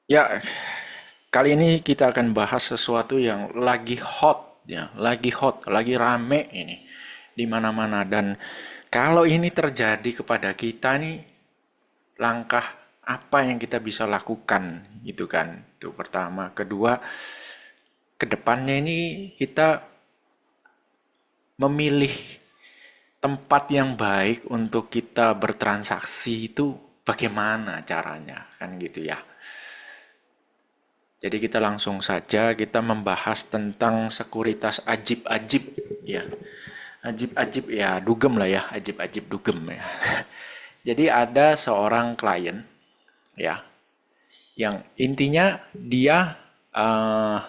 Ya, kali ini kita akan bahas sesuatu yang lagi hot ya, lagi hot, lagi rame ini di mana-mana dan kalau ini terjadi kepada kita nih, langkah apa yang kita bisa lakukan gitu kan. Itu pertama, kedua, kedepannya ini kita memilih tempat yang baik untuk kita bertransaksi itu bagaimana caranya kan gitu ya. Jadi kita langsung saja kita membahas tentang sekuritas ajib-ajib ya. Ajib-ajib ya, dugem lah ya, ajib-ajib dugem ya. Jadi ada seorang klien ya yang intinya dia eh,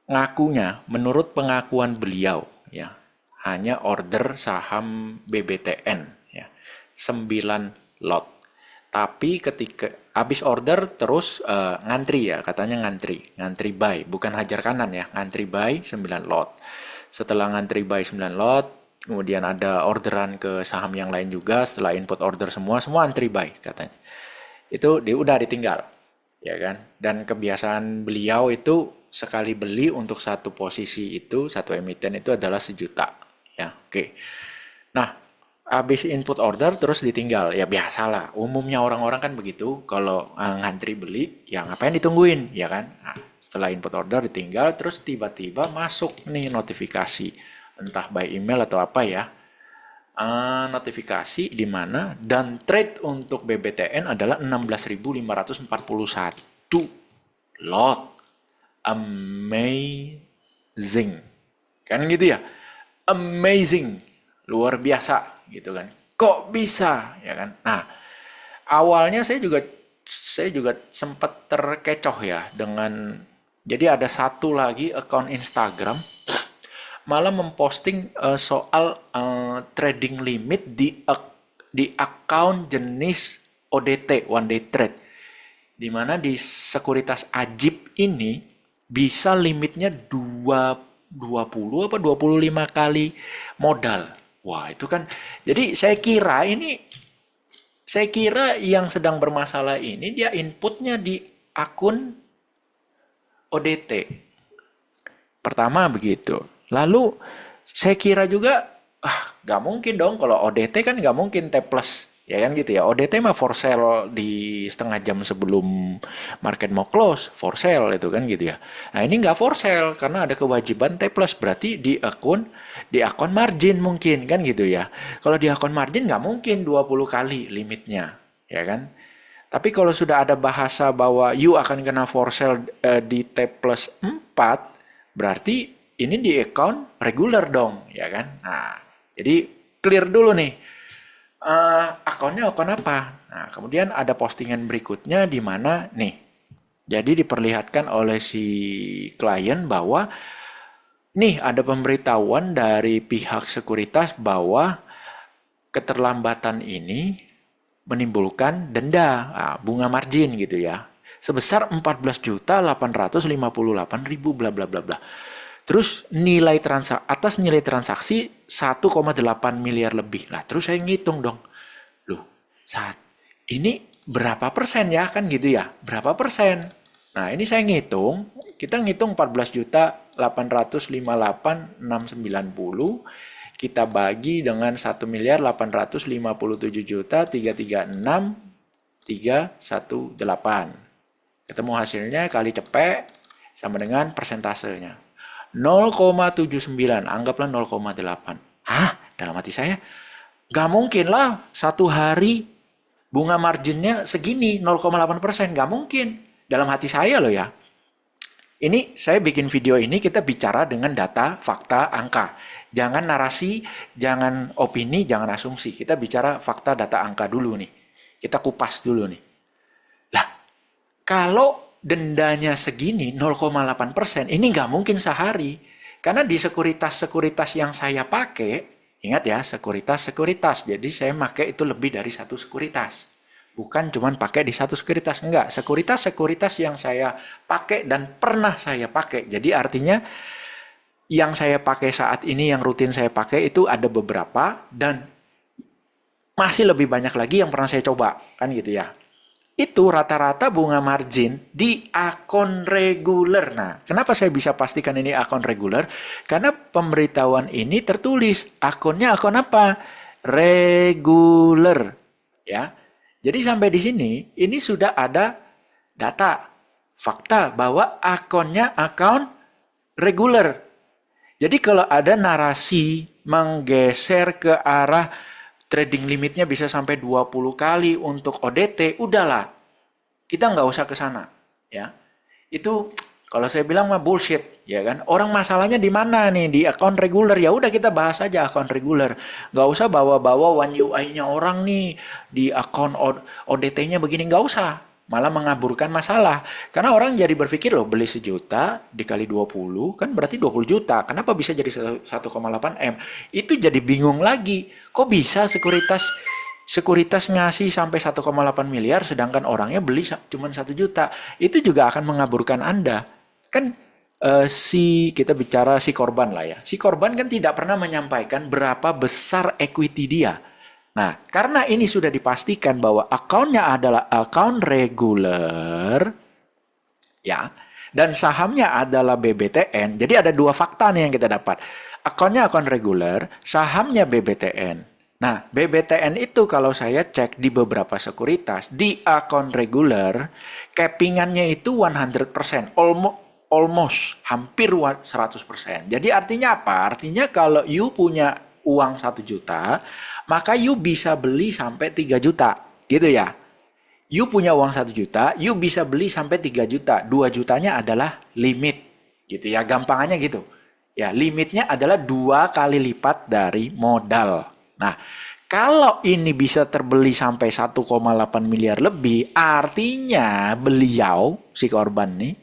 ngakunya menurut pengakuan beliau ya hanya order saham BBTN ya 9 lot. Tapi ketika habis order terus ngantri ya, katanya ngantri buy, bukan hajar kanan ya, ngantri buy 9 lot. Setelah ngantri buy 9 lot, kemudian ada orderan ke saham yang lain juga, setelah input order semua antri buy katanya. Itu dia udah ditinggal, ya kan? Dan kebiasaan beliau itu sekali beli untuk satu posisi itu, satu emiten itu adalah 1 juta, ya. Oke. Nah, habis input order terus ditinggal. Ya biasalah, umumnya orang-orang kan begitu. Kalau ngantri beli, ya ngapain ditungguin, ya kan? Nah, setelah input order ditinggal, terus tiba-tiba masuk nih notifikasi. Entah by email atau apa ya. Notifikasi di mana dan trade untuk BBTN adalah 16.541 lot. Amazing. Kan gitu ya? Amazing. Luar biasa gitu kan. Kok bisa ya kan? Nah, awalnya saya juga sempat terkecoh ya dengan jadi ada satu lagi akun Instagram malah memposting soal trading limit di account jenis ODT one day trade di mana di sekuritas ajib ini bisa limitnya 20 apa 25 kali modal. Wah, itu kan. Jadi saya kira yang sedang bermasalah ini dia inputnya di akun ODT. Pertama begitu. Lalu saya kira juga, nggak mungkin dong kalau ODT kan nggak mungkin T plus. Ya kan gitu ya. ODT mah for sale di setengah jam sebelum market mau close. For sale itu kan gitu ya. Nah ini nggak for sale karena ada kewajiban T plus. Berarti di akun margin mungkin kan gitu ya. Kalau di akun margin nggak mungkin 20 kali limitnya. Ya kan. Tapi kalau sudah ada bahasa bahwa you akan kena for sale di T plus 4, berarti ini di account regular dong, ya kan? Nah, jadi clear dulu nih. Akunnya akun apa? Nah, kemudian ada postingan berikutnya di mana nih. Jadi diperlihatkan oleh si klien bahwa nih ada pemberitahuan dari pihak sekuritas bahwa keterlambatan ini menimbulkan denda, bunga margin gitu ya, sebesar 14.858.000 bla bla bla bla. Terus atas nilai transaksi 1,8 miliar lebih. Lah, terus saya ngitung dong. Loh, saat ini berapa persen ya kan gitu ya? Berapa persen? Nah, ini saya ngitung, kita ngitung 14.858.690 kita bagi dengan 1.857.336.318. Ketemu hasilnya kali cepet sama dengan persentasenya. 0,79, anggaplah 0,8. Hah? Dalam hati saya, gak mungkin lah satu hari bunga marginnya segini 0,8%. Gak mungkin. Dalam hati saya loh ya. Ini saya bikin video ini kita bicara dengan data, fakta, angka. Jangan narasi, jangan opini, jangan asumsi. Kita bicara fakta, data, angka dulu nih. Kita kupas dulu nih. Lah, kalau dendanya segini 0,8%, ini nggak mungkin sehari. Karena di sekuritas-sekuritas yang saya pakai, ingat ya, sekuritas-sekuritas. Jadi saya pakai itu lebih dari satu sekuritas. Bukan cuma pakai di satu sekuritas, enggak. Sekuritas-sekuritas yang saya pakai dan pernah saya pakai. Jadi artinya yang saya pakai saat ini, yang rutin saya pakai itu ada beberapa dan masih lebih banyak lagi yang pernah saya coba. Kan gitu ya. itu rata-rata bunga margin di akun reguler. Nah, kenapa saya bisa pastikan ini akun reguler? Karena pemberitahuan ini tertulis akunnya akun apa? Reguler, ya. Jadi sampai di sini ini sudah ada data, fakta bahwa akunnya akun reguler. Jadi kalau ada narasi menggeser ke arah trading limitnya bisa sampai 20 kali untuk ODT, udahlah. Kita nggak usah ke sana, ya. Itu kalau saya bilang mah bullshit, ya kan? Orang masalahnya di mana nih? Di akun reguler. Ya udah kita bahas aja akun reguler. Nggak usah bawa-bawa One UI-nya orang nih di akun ODT-nya begini, nggak usah. Malah mengaburkan masalah. Karena orang jadi berpikir loh, beli 1 juta dikali 20 kan berarti 20 juta. Kenapa bisa jadi 1,8 M? Itu jadi bingung lagi. Kok bisa sekuritas ngasih sampai 1,8 miliar sedangkan orangnya beli cuma 1 juta? Itu juga akan mengaburkan Anda. Kan kita bicara si korban lah ya. Si korban kan tidak pernah menyampaikan berapa besar equity dia. Nah, karena ini sudah dipastikan bahwa akunnya adalah akun reguler, ya, dan sahamnya adalah BBTN. Jadi ada 2 fakta nih yang kita dapat. Akunnya akun reguler, sahamnya BBTN. Nah, BBTN itu kalau saya cek di beberapa sekuritas, di akun reguler, cappingannya itu 100%, almost, hampir 100%. Jadi artinya apa? Artinya kalau you punya uang 1 juta, maka you bisa beli sampai 3 juta, gitu ya. You punya uang 1 juta, you bisa beli sampai 3 juta. 2 jutanya adalah limit, gitu ya. Gampangannya gitu. Ya, limitnya adalah 2 kali lipat dari modal. Nah, kalau ini bisa terbeli sampai 1,8 miliar lebih, artinya beliau, si korban nih,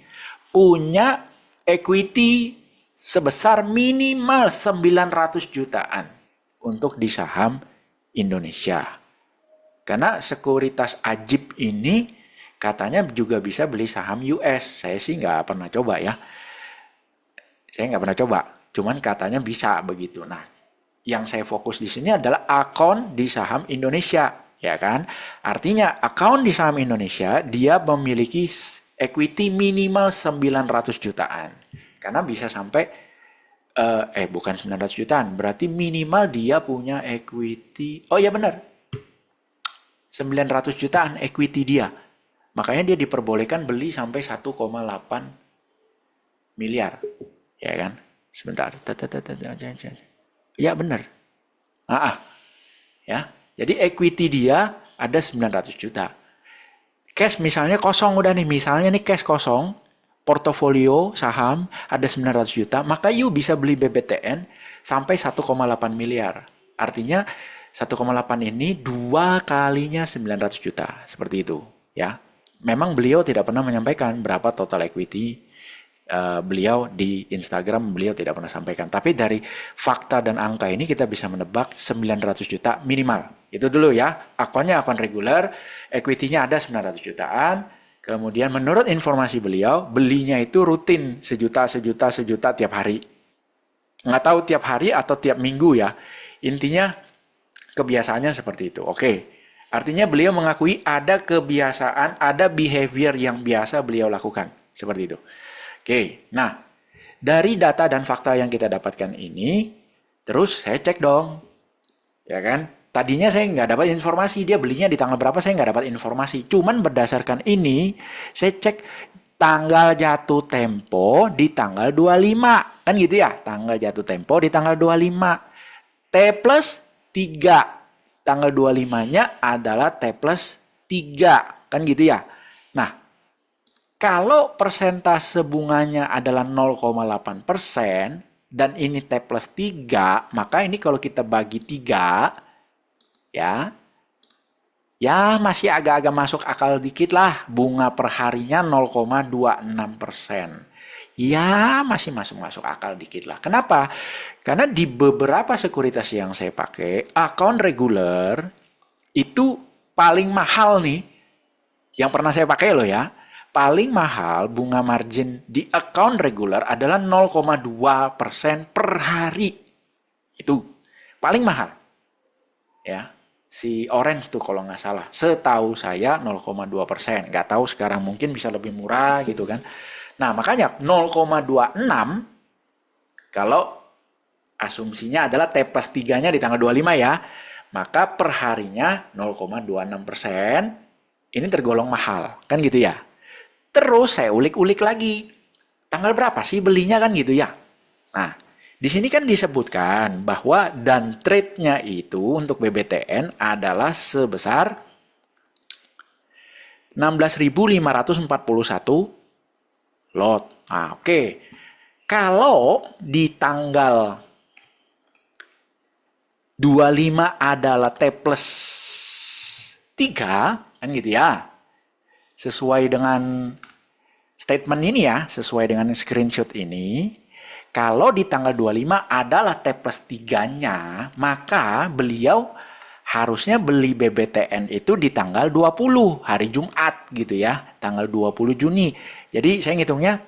punya equity sebesar minimal 900 jutaan untuk di saham Indonesia. Karena sekuritas Ajib ini katanya juga bisa beli saham US. Saya sih nggak pernah coba ya. Saya nggak pernah coba. Cuman katanya bisa begitu. Nah, yang saya fokus di sini adalah akun di saham Indonesia, ya kan? Artinya akun di saham Indonesia dia memiliki equity minimal 900 jutaan. Karena bisa sampai bukan 900 jutaan, berarti minimal dia punya equity. Oh ya benar. 900 jutaan equity dia. Makanya dia diperbolehkan beli sampai 1,8 miliar. Ya kan? Sebentar. Ya benar. Ya. Jadi equity dia ada 900 juta. Cash misalnya kosong udah nih. Misalnya nih cash kosong. Portofolio saham ada 900 juta, maka you bisa beli BBTN sampai 1,8 miliar. Artinya 1,8 ini 2 kalinya 900 juta. Seperti itu. Ya. Memang beliau tidak pernah menyampaikan berapa total equity beliau di Instagram, beliau tidak pernah sampaikan. Tapi dari fakta dan angka ini kita bisa menebak 900 juta minimal. Itu dulu ya. Akunnya akun reguler, equity-nya ada 900 jutaan. Kemudian menurut informasi beliau, belinya itu rutin sejuta tiap hari. Nggak tahu tiap hari atau tiap minggu ya. Intinya kebiasaannya seperti itu. Oke. Artinya beliau mengakui ada kebiasaan, ada behavior yang biasa beliau lakukan. Seperti itu. Oke. Nah, dari data dan fakta yang kita dapatkan ini, terus saya cek dong. Ya kan? Tadinya saya nggak dapat informasi, dia belinya di tanggal berapa, saya nggak dapat informasi. Cuman berdasarkan ini, saya cek tanggal jatuh tempo di tanggal 25. Kan gitu ya, tanggal jatuh tempo di tanggal 25. T plus 3. Tanggal 25-nya adalah T plus 3. Kan gitu ya. Nah, kalau persentase bunganya adalah 0,8% dan ini T plus 3, maka ini kalau kita bagi 3, ya masih agak-agak masuk akal dikit lah. Bunga per harinya 0,26%. Ya masih masuk akal dikit lah. Kenapa? Karena di beberapa sekuritas yang saya pakai, akun reguler itu paling mahal nih. Yang pernah saya pakai loh ya. Paling mahal bunga margin di akun reguler adalah 0,2% per hari. Itu paling mahal. Ya. si Orange tuh kalau nggak salah. Setahu saya 0,2%. Nggak tahu sekarang mungkin bisa lebih murah gitu kan. Nah makanya 0,26 kalau asumsinya adalah T plus 3-nya di tanggal 25 ya. Maka perharinya 0,26%. Ini tergolong mahal. Kan gitu ya. Terus saya ulik-ulik lagi. Tanggal berapa sih belinya kan gitu ya. Nah, di sini kan disebutkan bahwa dan trade-nya itu untuk BBTN adalah sebesar 16.541 lot. Nah, oke. Kalau di tanggal 25 adalah T plus 3, kan gitu ya. Sesuai dengan statement ini ya, sesuai dengan screenshot ini, kalau di tanggal 25 adalah T plus 3-nya, maka beliau harusnya beli BBTN itu di tanggal 20, hari Jumat gitu ya, tanggal 20 Juni. Jadi saya ngitungnya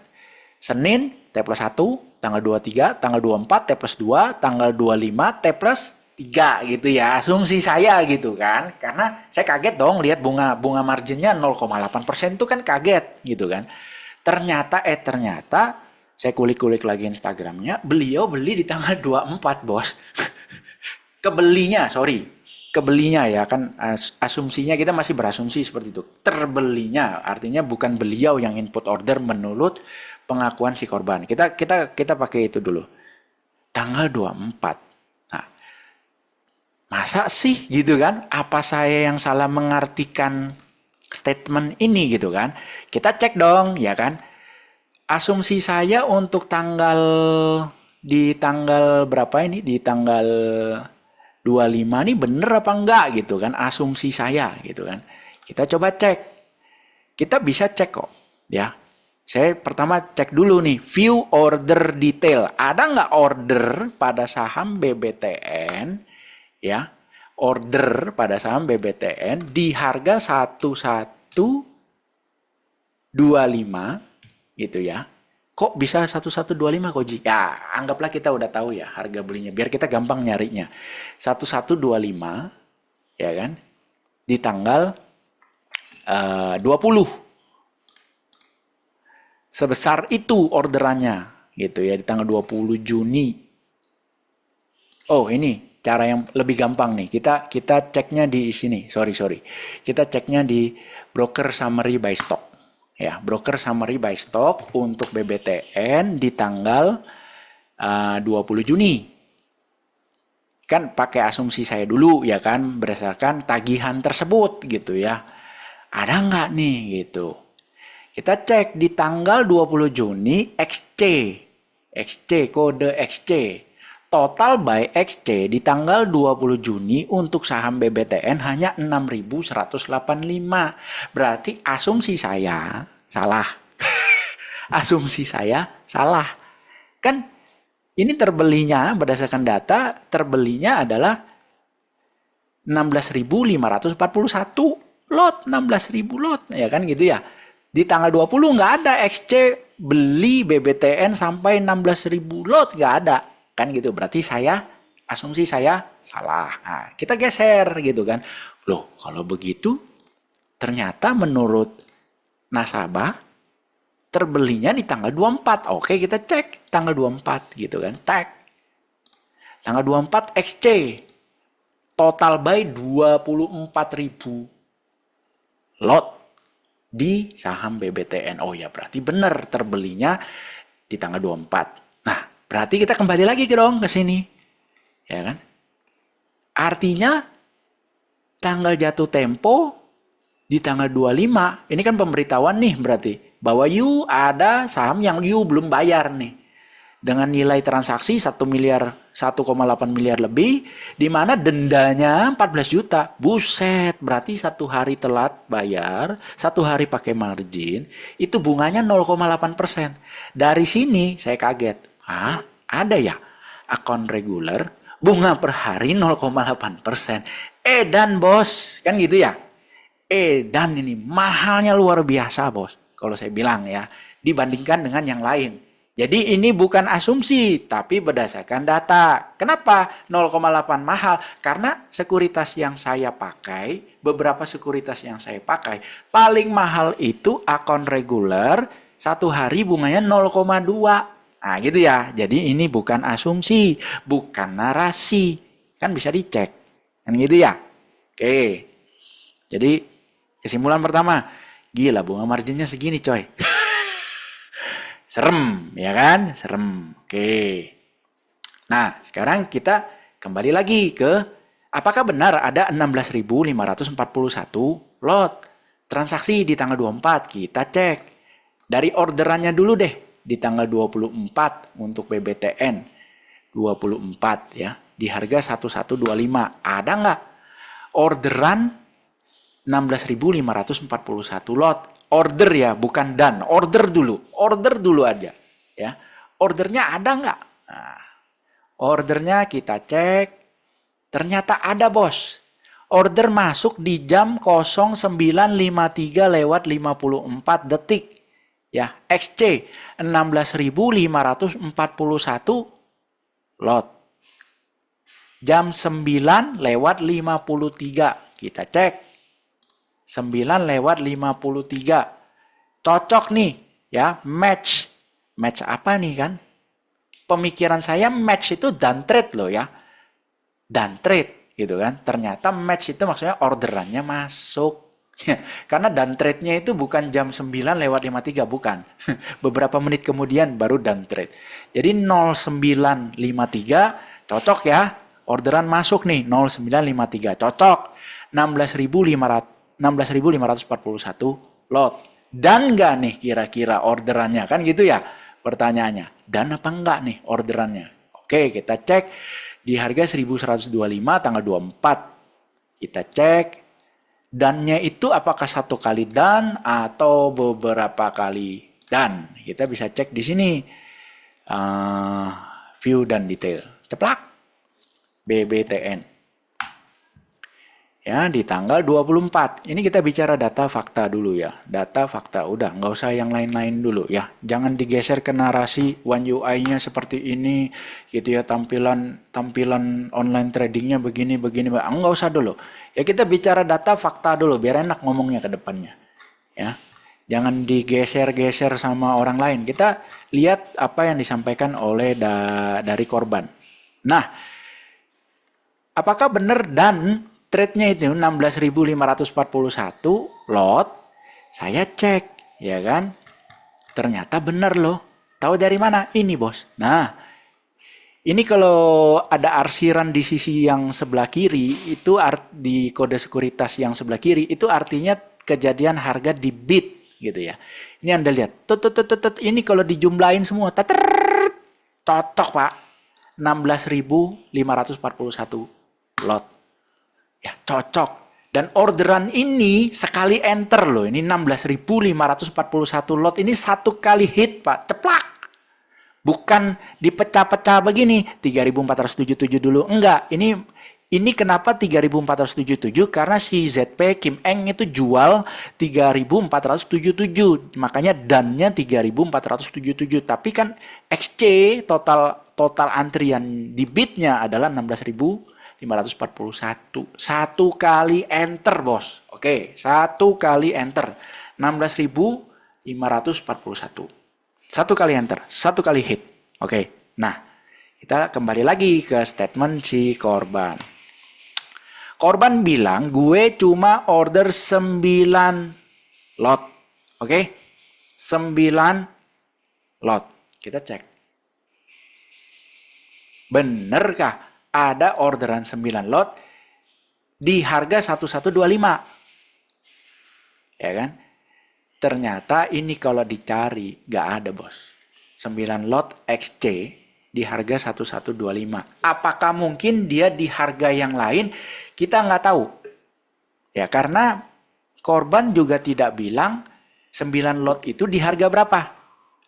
Senin T plus 1, tanggal 23, tanggal 24 T plus 2, tanggal 25 T plus 3 gitu ya. Asumsi saya gitu kan. Karena saya kaget dong lihat bunga marginnya 0,8% itu kan kaget gitu kan. Ternyata saya kulik-kulik lagi Instagramnya, beliau beli di tanggal 24 bos. Kebelinya ya kan, asumsinya kita masih berasumsi seperti itu. Terbelinya artinya bukan beliau yang input order menurut pengakuan si korban. Kita pakai itu dulu. Tanggal 24. Nah, masa sih gitu kan? Apa saya yang salah mengartikan statement ini gitu kan? Kita cek dong ya kan? Asumsi saya untuk di tanggal berapa ini? Di tanggal 25 ini bener apa enggak gitu kan? Asumsi saya gitu kan. Kita coba cek. Kita bisa cek kok ya. Saya pertama cek dulu nih, view order detail. Ada nggak order pada saham BBTN ya? Order pada saham BBTN di harga 1125 gitu ya. Kok bisa 1125 Koji? Ya, anggaplah kita udah tahu ya harga belinya. Biar kita gampang nyarinya. 1125 ya kan? Di tanggal 20. Sebesar itu orderannya gitu ya di tanggal 20 Juni. Oh, ini cara yang lebih gampang nih. Kita ceknya di sini. Sorry. Kita ceknya di broker summary by stock. Ya, broker summary by stock untuk BBTN di tanggal 20 Juni. Kan pakai asumsi saya dulu ya kan, berdasarkan tagihan tersebut gitu ya. Ada nggak nih gitu. Kita cek di tanggal 20 Juni XC kode XC. Total by XC di tanggal 20 Juni untuk saham BBTN hanya 6.185. Berarti asumsi saya salah. Asumsi saya salah. Kan ini terbelinya berdasarkan data, terbelinya adalah 16.541 lot, 16.000 lot. Ya kan gitu ya. Di tanggal 20 nggak ada XC beli BBTN sampai 16.000 lot. Nggak ada. Kan gitu, berarti asumsi saya salah. Nah, kita geser gitu kan. Loh, kalau begitu ternyata menurut nasabah terbelinya di tanggal 24. Oke, kita cek tanggal 24 gitu kan. Tag. Tanggal 24 XC. Total buy 24.000 lot di saham BBTN. Oh ya, berarti benar terbelinya di tanggal 24. Nah, berarti kita kembali lagi ke sini. Ya kan? Artinya tanggal jatuh tempo di tanggal 25. Ini kan pemberitahuan nih berarti bahwa you ada saham yang you belum bayar nih. Dengan nilai transaksi 1,8 miliar lebih, di mana dendanya 14 juta. Buset, berarti 1 hari telat bayar, 1 hari pakai margin, itu bunganya 0,8%. Dari sini saya kaget. Hah? Ada ya akun reguler bunga per hari 0,8%. Dan bos, kan gitu ya. Dan ini mahalnya luar biasa bos. Kalau saya bilang ya, dibandingkan dengan yang lain. Jadi ini bukan asumsi, tapi berdasarkan data. Kenapa 0,8 mahal? Karena sekuritas yang saya pakai, beberapa sekuritas yang saya pakai, paling mahal itu akun reguler, satu hari bunganya 0,2. Nah gitu ya, jadi ini bukan asumsi, bukan narasi. Kan bisa dicek, kan gitu ya. Oke, jadi kesimpulan pertama, gila bunga marginnya segini coy. Serem, ya kan? Serem. Oke. Nah, sekarang kita kembali lagi ke apakah benar ada 16.541 lot transaksi di tanggal 24? Kita cek. Dari orderannya dulu deh di tanggal 24 untuk BBTN 24 ya. Di harga 1125. Ada nggak orderan 16.541 lot? Order ya, bukan dan. Order dulu aja ya. Ordernya ada nggak? Nah, ordernya kita cek, ternyata ada bos. Order masuk di jam 09.53 lewat 54 detik. Ya, XC 16.541 lot. Jam 9 lewat 53. Kita cek. 9 lewat 53. Cocok nih, ya, match. Match apa nih kan? Pemikiran saya match itu dan trade loh ya. Dan trade gitu kan. Ternyata match itu maksudnya orderannya masuk. Karena dan trade-nya itu bukan jam 9 lewat 53, bukan. Beberapa menit kemudian baru dan trade. Jadi 0953 cocok ya. Orderan masuk nih 0953 cocok. 16.541 lot. Dan nggak nih kira-kira orderannya kan gitu ya pertanyaannya. Dan apa enggak nih orderannya? Oke, kita cek di harga 1125 tanggal 24. Kita cek dannya itu apakah satu kali dan atau beberapa kali dan. Kita bisa cek di sini view dan detail. Ceplak. BBTN. Ya, di tanggal 24. Ini kita bicara data fakta dulu ya. Data fakta, udah nggak usah yang lain-lain dulu ya. Jangan digeser ke narasi One UI-nya seperti ini gitu ya, tampilan online tradingnya begini. Nggak usah dulu. Ya kita bicara data fakta dulu biar enak ngomongnya ke depannya. Ya. Jangan digeser-geser sama orang lain. Kita lihat apa yang disampaikan oleh dari korban. Nah, apakah benar dan trade-nya itu 16.541 lot? Saya cek, ya kan? Ternyata benar loh. Tahu dari mana? Ini bos. Nah, ini kalau ada arsiran di sisi yang sebelah kiri, itu di kode sekuritas yang sebelah kiri, itu artinya kejadian harga di bid gitu ya. Ini Anda lihat. Ini kalau dijumlahin semua, cocok Pak. 16.541 lot. Ya, cocok. Dan orderan ini sekali enter loh. Ini 16.541 lot. Ini satu kali hit, Pak. Ceplak. Bukan dipecah-pecah begini. 3.477 dulu. Enggak. Ini kenapa 3.477? Karena si ZP Kim Eng itu jual 3.477. Makanya dannya 3.477. Tapi kan XC total antrian di bidnya adalah 16.541. Satu kali enter bos. Oke, satu kali enter 16.541. Satu kali enter, satu kali hit. Oke, nah kita kembali lagi ke statement si korban. Korban bilang gue cuma order 9 lot. Oke, 9 lot. Kita cek. Benerkah ada orderan 9 lot di harga 1125? Ya kan? Ternyata ini kalau dicari gak ada bos. 9 lot XC di harga 1125. Apakah mungkin dia di harga yang lain? Kita nggak tahu. Ya karena korban juga tidak bilang 9 lot itu di harga berapa.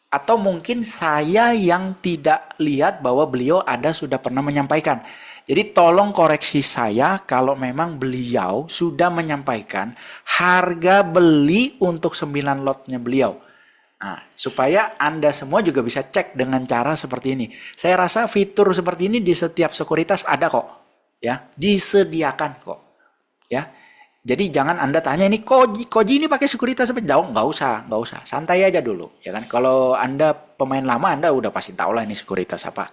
Atau mungkin saya yang tidak lihat bahwa beliau sudah pernah menyampaikan. Jadi tolong koreksi saya kalau memang beliau sudah menyampaikan harga beli untuk 9 lotnya beliau. Nah, supaya Anda semua juga bisa cek dengan cara seperti ini. Saya rasa fitur seperti ini di setiap sekuritas ada kok. Ya, disediakan kok. Ya. Jadi jangan Anda tanya ini Koji ini pakai sekuritas apa? Jauh, nggak usah. Santai aja dulu, ya kan? Kalau Anda pemain lama, Anda udah pasti tahu lah ini sekuritas apa,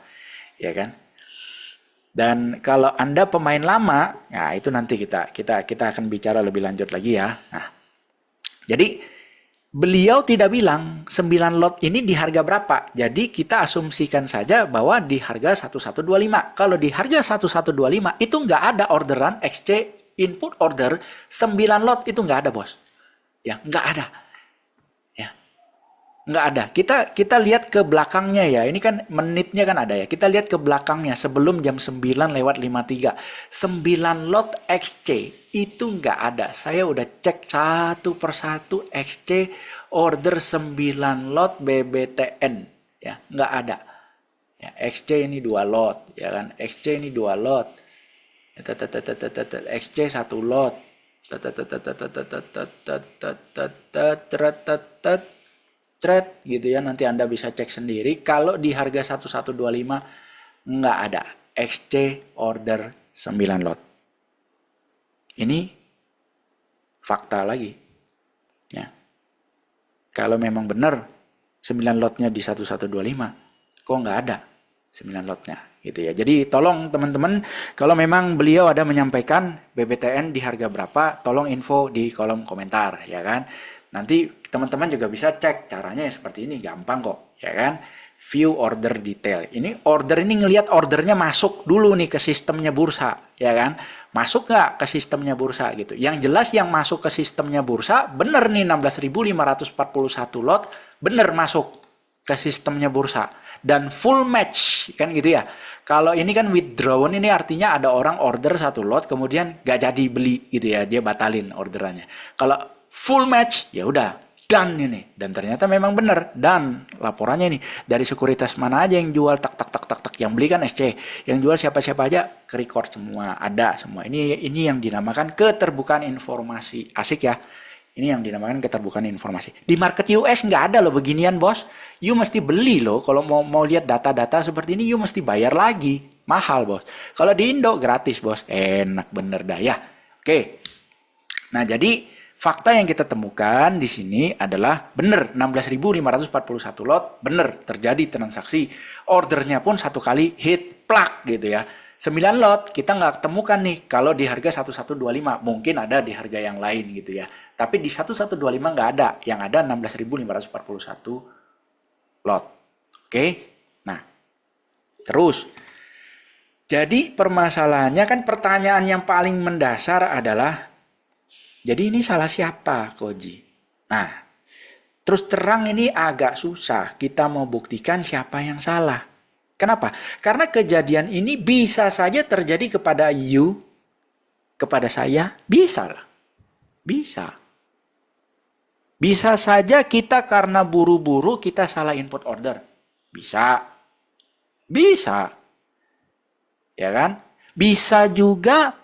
ya kan? Dan kalau Anda pemain lama, ya itu nanti kita akan bicara lebih lanjut lagi ya. Nah, jadi beliau tidak bilang 9 lot ini di harga berapa. Jadi kita asumsikan saja bahwa di harga 1125. Kalau di harga 1125 itu nggak ada orderan XC input order 9 lot, itu nggak ada, bos. Ya, nggak ada. Ya, nggak ada. Kita lihat ke belakangnya ya. Ini kan menitnya kan ada ya. Kita lihat ke belakangnya sebelum jam 9:53. 9 lot XC itu nggak ada. Saya udah cek satu persatu XC order 9 lot BBTN. Ya, nggak ada. Ya, XC ini 2 lot. Ya kan? XC ini 2 lot. XC 1 lot. Thread gitu ya, nanti Anda bisa cek sendiri. Kalau di harga 1125 nggak ada XC order 9 lot. Ini fakta lagi ya. Kalau memang benar 9 lotnya di 1125, kok nggak ada 9 lotnya gitu ya. Jadi tolong teman-teman, kalau memang beliau ada menyampaikan BBTN di harga berapa, tolong info di kolom komentar ya kan. Nanti teman-teman juga bisa cek caranya seperti ini, gampang kok ya kan. View order detail. Ini order ini ngelihat ordernya masuk dulu nih ke sistemnya bursa ya kan. Masuk nggak ke sistemnya bursa gitu. Yang jelas yang masuk ke sistemnya bursa bener nih 16.541 lot bener masuk ke sistemnya bursa dan full match kan gitu ya. Kalau ini kan withdrawn, ini artinya ada orang order 1 lot kemudian nggak jadi beli gitu ya, dia batalin orderannya. Kalau full match ya udah done ini, dan ternyata memang benar. Dan laporannya ini dari sekuritas mana aja yang jual tak yang beli kan SC, yang jual siapa-siapa aja ke record semua, ada semua. Ini yang dinamakan keterbukaan informasi. Asik ya. Ini yang dinamakan keterbukaan informasi. Di market US nggak ada loh beginian, bos. You mesti beli loh. Kalau mau lihat data-data seperti ini, you mesti bayar lagi. Mahal, bos. Kalau di Indo gratis, bos. Enak bener dah ya. Oke. Nah, jadi fakta yang kita temukan di sini adalah benar 16.541 lot, benar terjadi transaksi. Ordernya pun satu kali hit plug gitu ya. 9 lot kita nggak temukan nih kalau di harga 1125, mungkin ada di harga yang lain gitu ya. Tapi di 1125 nggak ada, yang ada 16.541 lot. Oke, nah terus. Jadi permasalahannya kan, pertanyaan yang paling mendasar adalah, jadi ini salah siapa, Koji? Nah, terus terang ini agak susah kita mau buktikan siapa yang salah. Kenapa? Karena kejadian ini bisa saja terjadi kepada you, kepada saya, bisa lah. Bisa. Bisa saja kita karena buru-buru kita salah input order. Bisa. Bisa. Ya kan? Bisa juga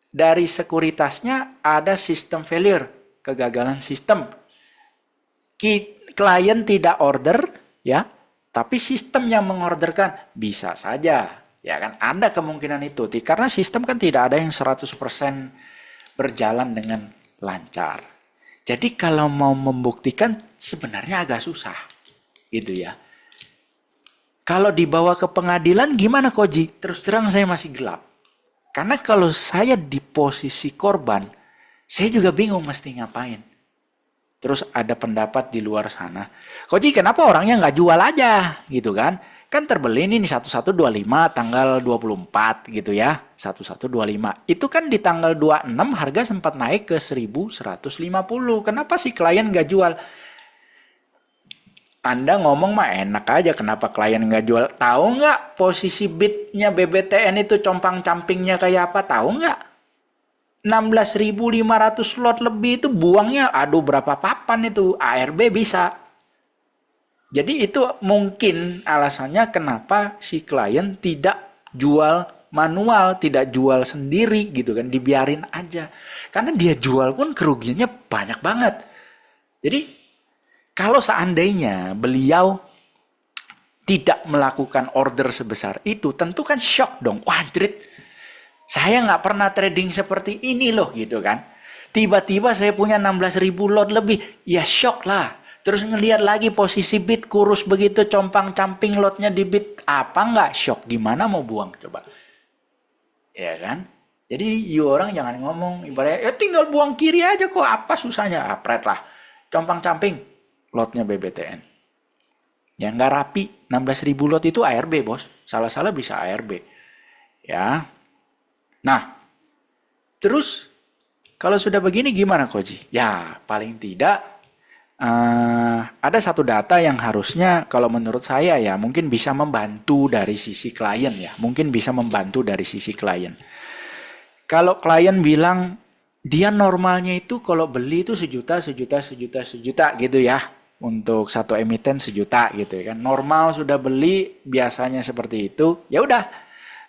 dari sekuritasnya ada sistem failure, kegagalan sistem. Klien tidak order, ya, tapi sistem yang mengorderkan, bisa saja, ya kan? Ada kemungkinan itu, karena sistem kan tidak ada yang 100% berjalan dengan lancar. Jadi kalau mau membuktikan sebenarnya agak susah, gitu ya. Kalau dibawa ke pengadilan gimana, Koji? Terus terang saya masih gelap. Karena kalau saya di posisi korban, saya juga bingung mesti ngapain. Terus ada pendapat di luar sana, Koji kenapa orangnya nggak jual aja gitu kan? Kan terbeli ini 1125 tanggal 24 gitu ya, 1125. Itu kan di tanggal 26 harga sempat naik ke 1150. Kenapa sih klien nggak jual? Anda ngomong mah enak aja, kenapa klien nggak jual? Tahu nggak posisi bidnya BBTN itu compang-campingnya kayak apa? Tahu nggak? 16.500 slot lebih itu buangnya, aduh berapa papan itu, ARB bisa. Jadi itu mungkin alasannya kenapa si klien tidak jual manual, tidak jual sendiri gitu kan, dibiarin aja. Karena dia jual pun kerugiannya banyak banget. Jadi Kalau seandainya beliau tidak melakukan order sebesar itu, tentu kan shock dong. Wah, anjrit, saya nggak pernah trading seperti ini loh, gitu kan. Tiba-tiba saya punya 16.000 lot lebih, ya shock lah. Terus ngelihat lagi posisi bit kurus begitu, compang-camping lotnya di bit, apa nggak shock? Gimana mau buang coba? Ya kan? Jadi you orang jangan ngomong, ibaratnya ya tinggal buang kiri aja kok, apa susahnya? Apret lah, compang-camping lotnya BBTN. Yang nggak rapi, 16.000 lot itu ARB bos, salah-salah bisa ARB. Ya, nah terus kalau sudah begini gimana Koji? Ya paling tidak ada satu data yang harusnya kalau menurut saya ya mungkin bisa membantu dari sisi klien ya, mungkin bisa membantu dari sisi klien. Kalau klien bilang dia normalnya itu kalau beli itu sejuta gitu ya. Untuk satu emiten sejuta gitu ya kan. Normal sudah beli biasanya seperti itu. Ya udah,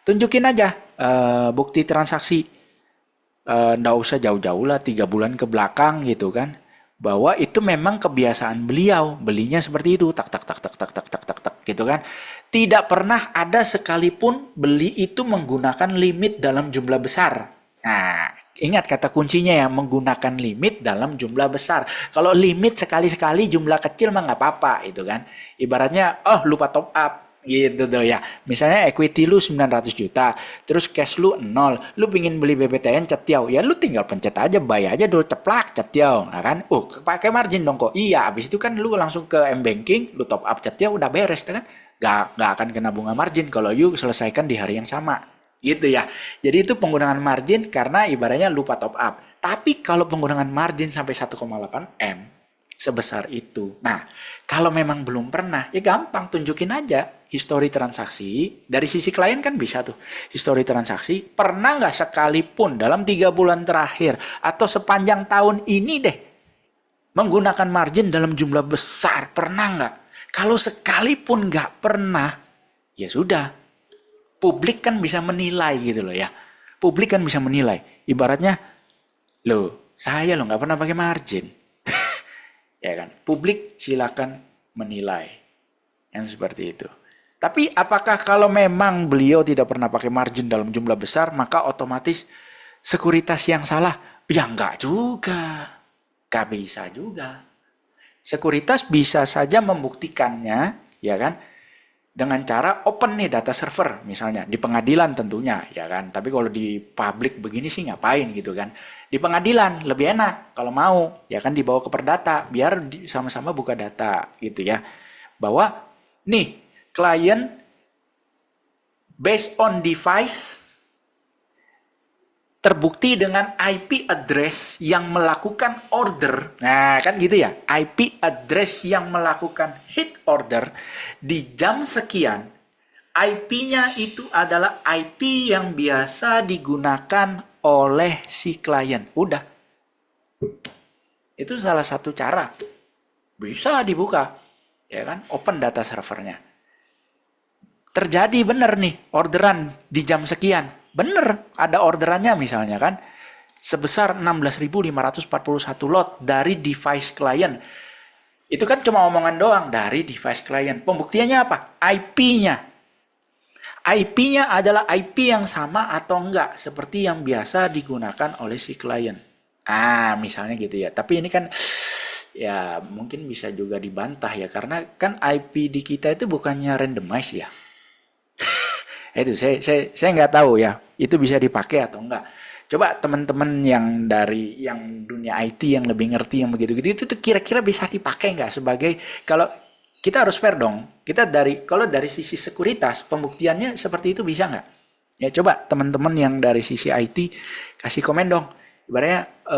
tunjukin aja bukti transaksi. Nggak usah jauh-jauh lah 3 bulan ke belakang gitu kan. Bahwa itu memang kebiasaan beliau, belinya seperti itu, tak tak tak tak tak tak tak tak tak gitu kan. Tidak pernah ada sekalipun beli itu menggunakan limit dalam jumlah besar. Nah, ingat kata kuncinya ya, menggunakan limit dalam jumlah besar. Kalau limit sekali-sekali jumlah kecil mah nggak apa-apa itu kan. Ibaratnya, oh lupa top up gitu tuh ya. Misalnya equity lu 900 juta, terus cash lu 0, lu pingin beli BBTN cetiau, ya lu tinggal pencet aja, buy aja dulu, ceplak cetiau, nah kan? Pakai margin dong kok. Iya, abis itu kan lu langsung ke M-Banking, lu top up cetiau, udah beres kan? Gak akan kena bunga margin kalau you selesaikan di hari yang sama. Gitu ya. Jadi itu penggunaan margin karena ibaratnya lupa top up. Tapi kalau penggunaan margin sampai 1,8 M sebesar itu. Nah, kalau memang belum pernah, ya gampang tunjukin aja histori transaksi. Dari sisi klien kan bisa tuh. Histori transaksi, pernah nggak sekalipun dalam 3 bulan terakhir atau sepanjang tahun ini deh menggunakan margin dalam jumlah besar, pernah nggak? Kalau sekalipun nggak pernah, ya sudah. Publik kan bisa menilai gitu loh ya. Publik kan bisa menilai. Ibaratnya, loh saya loh nggak pernah pakai margin. Ya kan. Publik silakan menilai. Yang seperti itu. Tapi apakah kalau memang beliau tidak pernah pakai margin dalam jumlah besar, maka otomatis sekuritas yang salah? Ya enggak juga. Gak bisa juga. Sekuritas bisa saja membuktikannya, ya kan? Dengan cara open nih data server misalnya di pengadilan tentunya ya kan, tapi kalau di publik begini sih ngapain gitu kan. Di pengadilan lebih enak kalau mau ya kan, dibawa ke perdata biar sama-sama buka data gitu ya, bahwa nih klien based on device terbukti dengan IP address yang melakukan order. Nah, kan gitu ya. IP address yang melakukan hit order di jam sekian. IP-nya itu adalah IP yang biasa digunakan oleh si klien. Udah. Itu salah satu cara. Bisa dibuka. Ya kan? Open data servernya. Terjadi bener nih orderan di jam sekian. Bener, ada orderannya misalnya kan, sebesar 16.541 lot dari device klien. Itu kan cuma omongan doang dari device klien. Pembuktiannya apa? IP-nya. IP-nya adalah IP yang sama atau enggak, seperti yang biasa digunakan oleh si klien. Misalnya gitu ya. Tapi ini kan ya mungkin bisa juga dibantah ya, karena kan IP di kita itu bukannya randomize ya. Itu saya nggak tahu ya, itu bisa dipakai atau enggak. Coba teman-teman yang dari yang dunia IT yang lebih ngerti yang begitu-gitu itu tuh kira-kira bisa dipakai nggak sebagai, kalau kita harus fair dong. Kita kalau dari sisi sekuritas pembuktiannya seperti itu bisa nggak? Ya coba teman-teman yang dari sisi IT kasih komen dong. Ibaratnya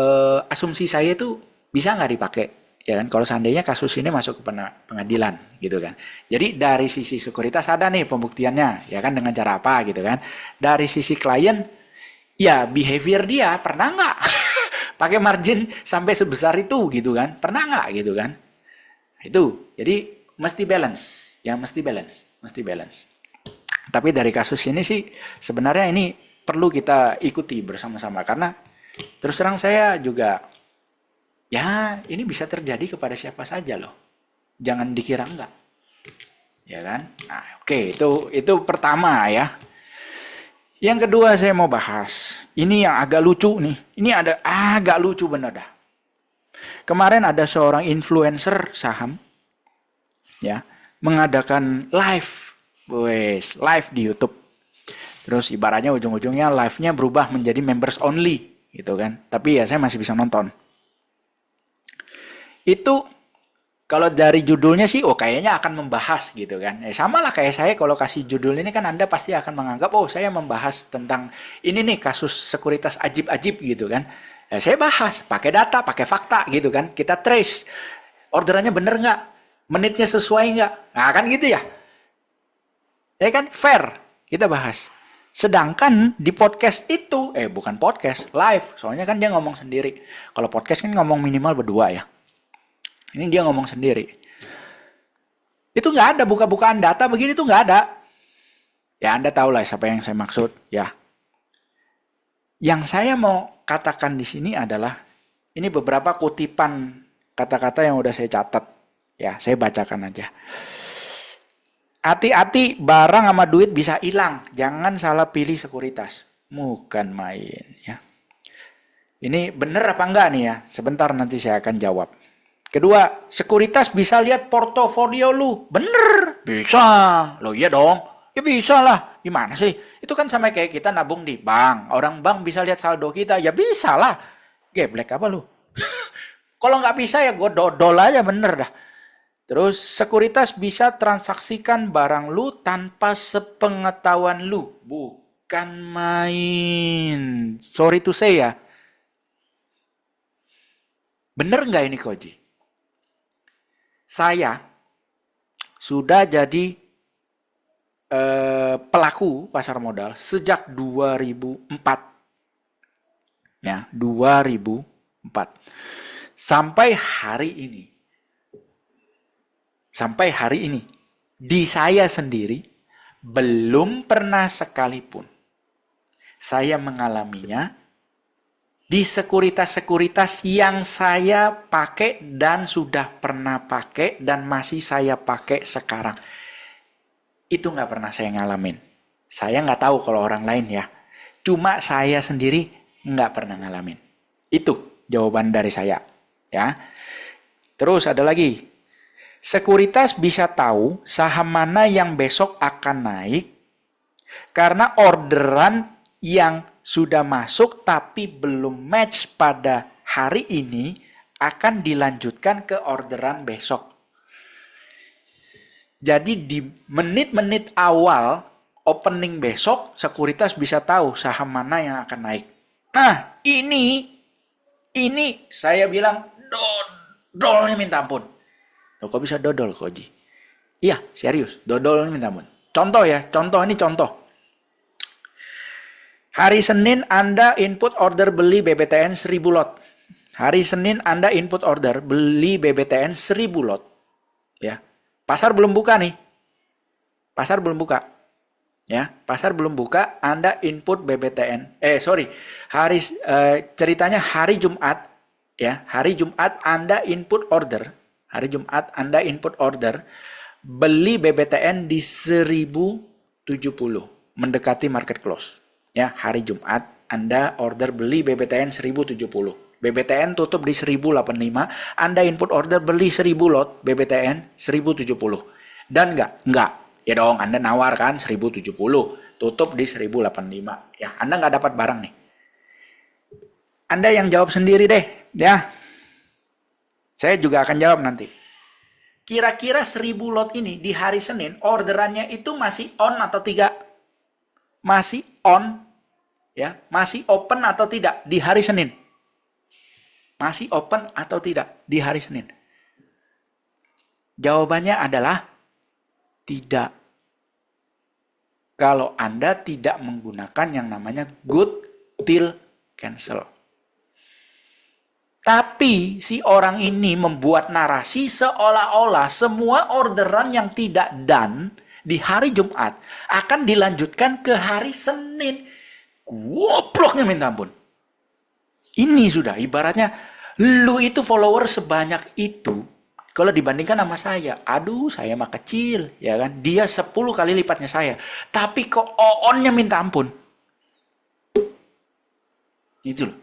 asumsi saya itu bisa nggak dipakai? Ya kan, kalau seandainya kasus ini masuk ke pengadilan gitu kan. Jadi dari sisi sekuritas ada nih pembuktiannya, ya kan, dengan cara apa gitu kan. Dari sisi klien, ya behavior dia pernah nggak pakai margin sampai sebesar itu gitu kan, pernah nggak gitu kan. Itu jadi mesti balance, ya mesti balance. Tapi dari kasus ini sih sebenarnya ini perlu kita ikuti bersama-sama, karena terus terang saya juga, ya ini bisa terjadi kepada siapa saja loh. Jangan dikira enggak. Ya kan? Nah, oke, itu pertama ya. Yang kedua saya mau bahas. Ini yang agak lucu nih. Ini ada agak lucu bener dah. Kemarin ada seorang influencer saham ya, mengadakan live. Live di YouTube. Terus ibaratnya ujung-ujungnya live-nya berubah menjadi members only gitu kan. Tapi ya saya masih bisa nonton. Itu kalau dari judulnya sih, kayaknya akan membahas gitu kan. Sama lah kayak saya kalau kasih judul ini kan Anda pasti akan menganggap, saya membahas tentang ini nih kasus sekuritas ajib-ajib gitu kan. Saya bahas, pakai data, pakai fakta gitu kan. Kita trace, orderannya bener nggak? Menitnya sesuai nggak? Nah kan gitu ya. Ya kan, fair, kita bahas. Sedangkan di podcast itu, bukan podcast, live. Soalnya kan dia ngomong sendiri. Kalau podcast kan ngomong minimal berdua ya. Ini dia ngomong sendiri. Itu nggak ada buka-bukaan data begini tuh nggak ada. Ya Anda tahu lah siapa yang saya maksud ya. Yang saya mau katakan di sini adalah ini beberapa kutipan kata-kata yang udah saya catat. Ya saya bacakan aja. Hati-hati barang sama duit bisa hilang. Jangan salah pilih sekuritas. Bukan main ya. Ini bener apa enggak nih ya? Sebentar nanti saya akan jawab. Kedua, sekuritas bisa lihat portofolio lu. Bener, bisa. Loh iya dong. Ya bisa lah. Gimana sih? Itu kan sama kayak kita nabung di bank. Orang bank bisa lihat saldo kita. Ya bisa lah. Geblek apa lu? Kalau nggak bisa ya gue dodol aja bener dah. Terus, sekuritas bisa transaksikan barang lu tanpa sepengetahuan lu. Bukan main. Sorry to say ya. Bener nggak ini Koji? Saya sudah jadi pelaku pasar modal sejak 2004. Ya, 2004. Sampai hari ini. Di saya sendiri belum pernah sekalipun saya mengalaminya di sekuritas-sekuritas yang saya pakai dan sudah pernah pakai dan masih saya pakai sekarang. Itu nggak pernah saya ngalamin. Saya nggak tahu kalau orang lain ya. Cuma saya sendiri nggak pernah ngalamin. Itu jawaban dari saya. Ya. Terus ada lagi. Sekuritas bisa tahu saham mana yang besok akan naik karena orderan yang sudah masuk tapi belum match pada hari ini akan dilanjutkan ke orderan besok. Jadi di menit-menit awal opening besok, sekuritas bisa tahu saham mana yang akan naik. Nah, ini saya bilang dodolnya minta ampun. Loh, kok bisa dodol, Koji? Iya, serius, dodolnya minta ampun. Contoh ya, ini contoh. Hari Senin Anda input order beli BBTN 1000 lot. Hari Senin Anda input order beli BBTN 1000 lot. Ya. Pasar belum buka nih. Ya, pasar belum buka, Anda input BBTN. Ceritanya hari Jumat ya. Hari Jumat Anda input order. Beli BBTN di 1070 mendekati market close. Ya, hari Jumat Anda order beli BBTN 1070. BBTN tutup di 1085, Anda input order beli 1000 lot BBTN 1070. Dan enggak. Ya dong, Anda nawar kan 1070, tutup di 1085. Ya, Anda nggak dapat barang nih. Anda yang jawab sendiri deh, ya. Saya juga akan jawab nanti. Kira-kira 1000 lot ini di hari Senin orderannya itu masih on atau tidak? Masih on, ya, masih open atau tidak di hari Senin? Masih open atau tidak di hari Senin? Jawabannya adalah tidak. Kalau Anda tidak menggunakan yang namanya good till cancel. Tapi si orang ini membuat narasi seolah-olah semua orderan yang tidak done di hari Jumat akan dilanjutkan ke hari Senin. Gobloknya minta ampun. Ini sudah ibaratnya lu itu follower sebanyak itu, Kalau dibandingkan sama saya, aduh saya mah kecil, ya kan? Dia 10 kali lipatnya saya. Tapi kok on-nya minta ampun. Gitu loh.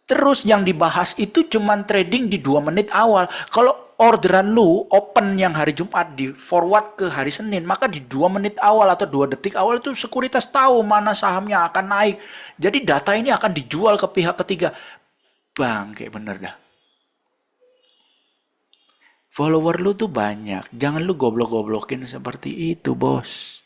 Terus yang dibahas itu cuman trading di 2 menit awal. Kalau orderan lu open yang hari Jumat di forward ke hari Senin, maka di 2 menit awal atau 2 detik awal itu sekuritas tahu mana sahamnya akan naik. Jadi data ini akan dijual ke pihak ketiga. Bang, kayak bener dah. Follower lu tuh banyak. Jangan lu goblok-goblokin seperti itu, bos.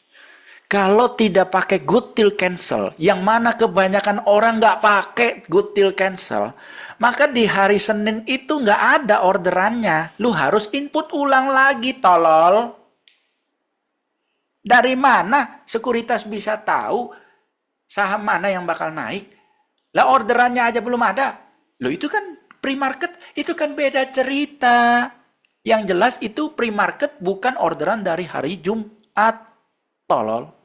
Kalau tidak pakai good till cancel, yang mana kebanyakan orang nggak pakai good till cancel, maka di hari Senin itu nggak ada orderannya. Lu harus input ulang lagi, tolol. Dari mana sekuritas bisa tahu saham mana yang bakal naik? Lah orderannya aja belum ada. Lo itu kan pre-market, itu kan beda cerita. Yang jelas itu pre-market bukan orderan dari hari Jumat, tolol.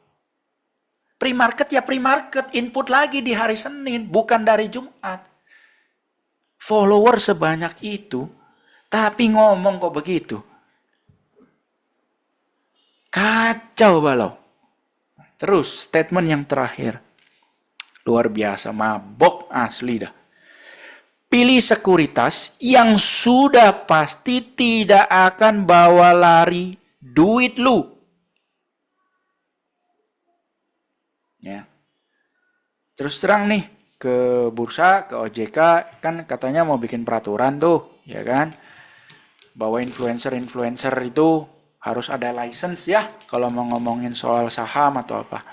Pre-market ya pre-market, input lagi di hari Senin, bukan dari Jumat. Follower sebanyak itu, tapi ngomong kok begitu. Kacau balau. Terus statement yang terakhir. Luar biasa, mabok asli dah. Pilih sekuritas yang sudah pasti tidak akan bawa lari duit lu. Ya. Terus terang nih ke bursa, ke OJK kan katanya mau bikin peraturan tuh, ya kan? Bahwa influencer-influencer itu harus ada license ya kalau mau ngomongin soal saham atau apa.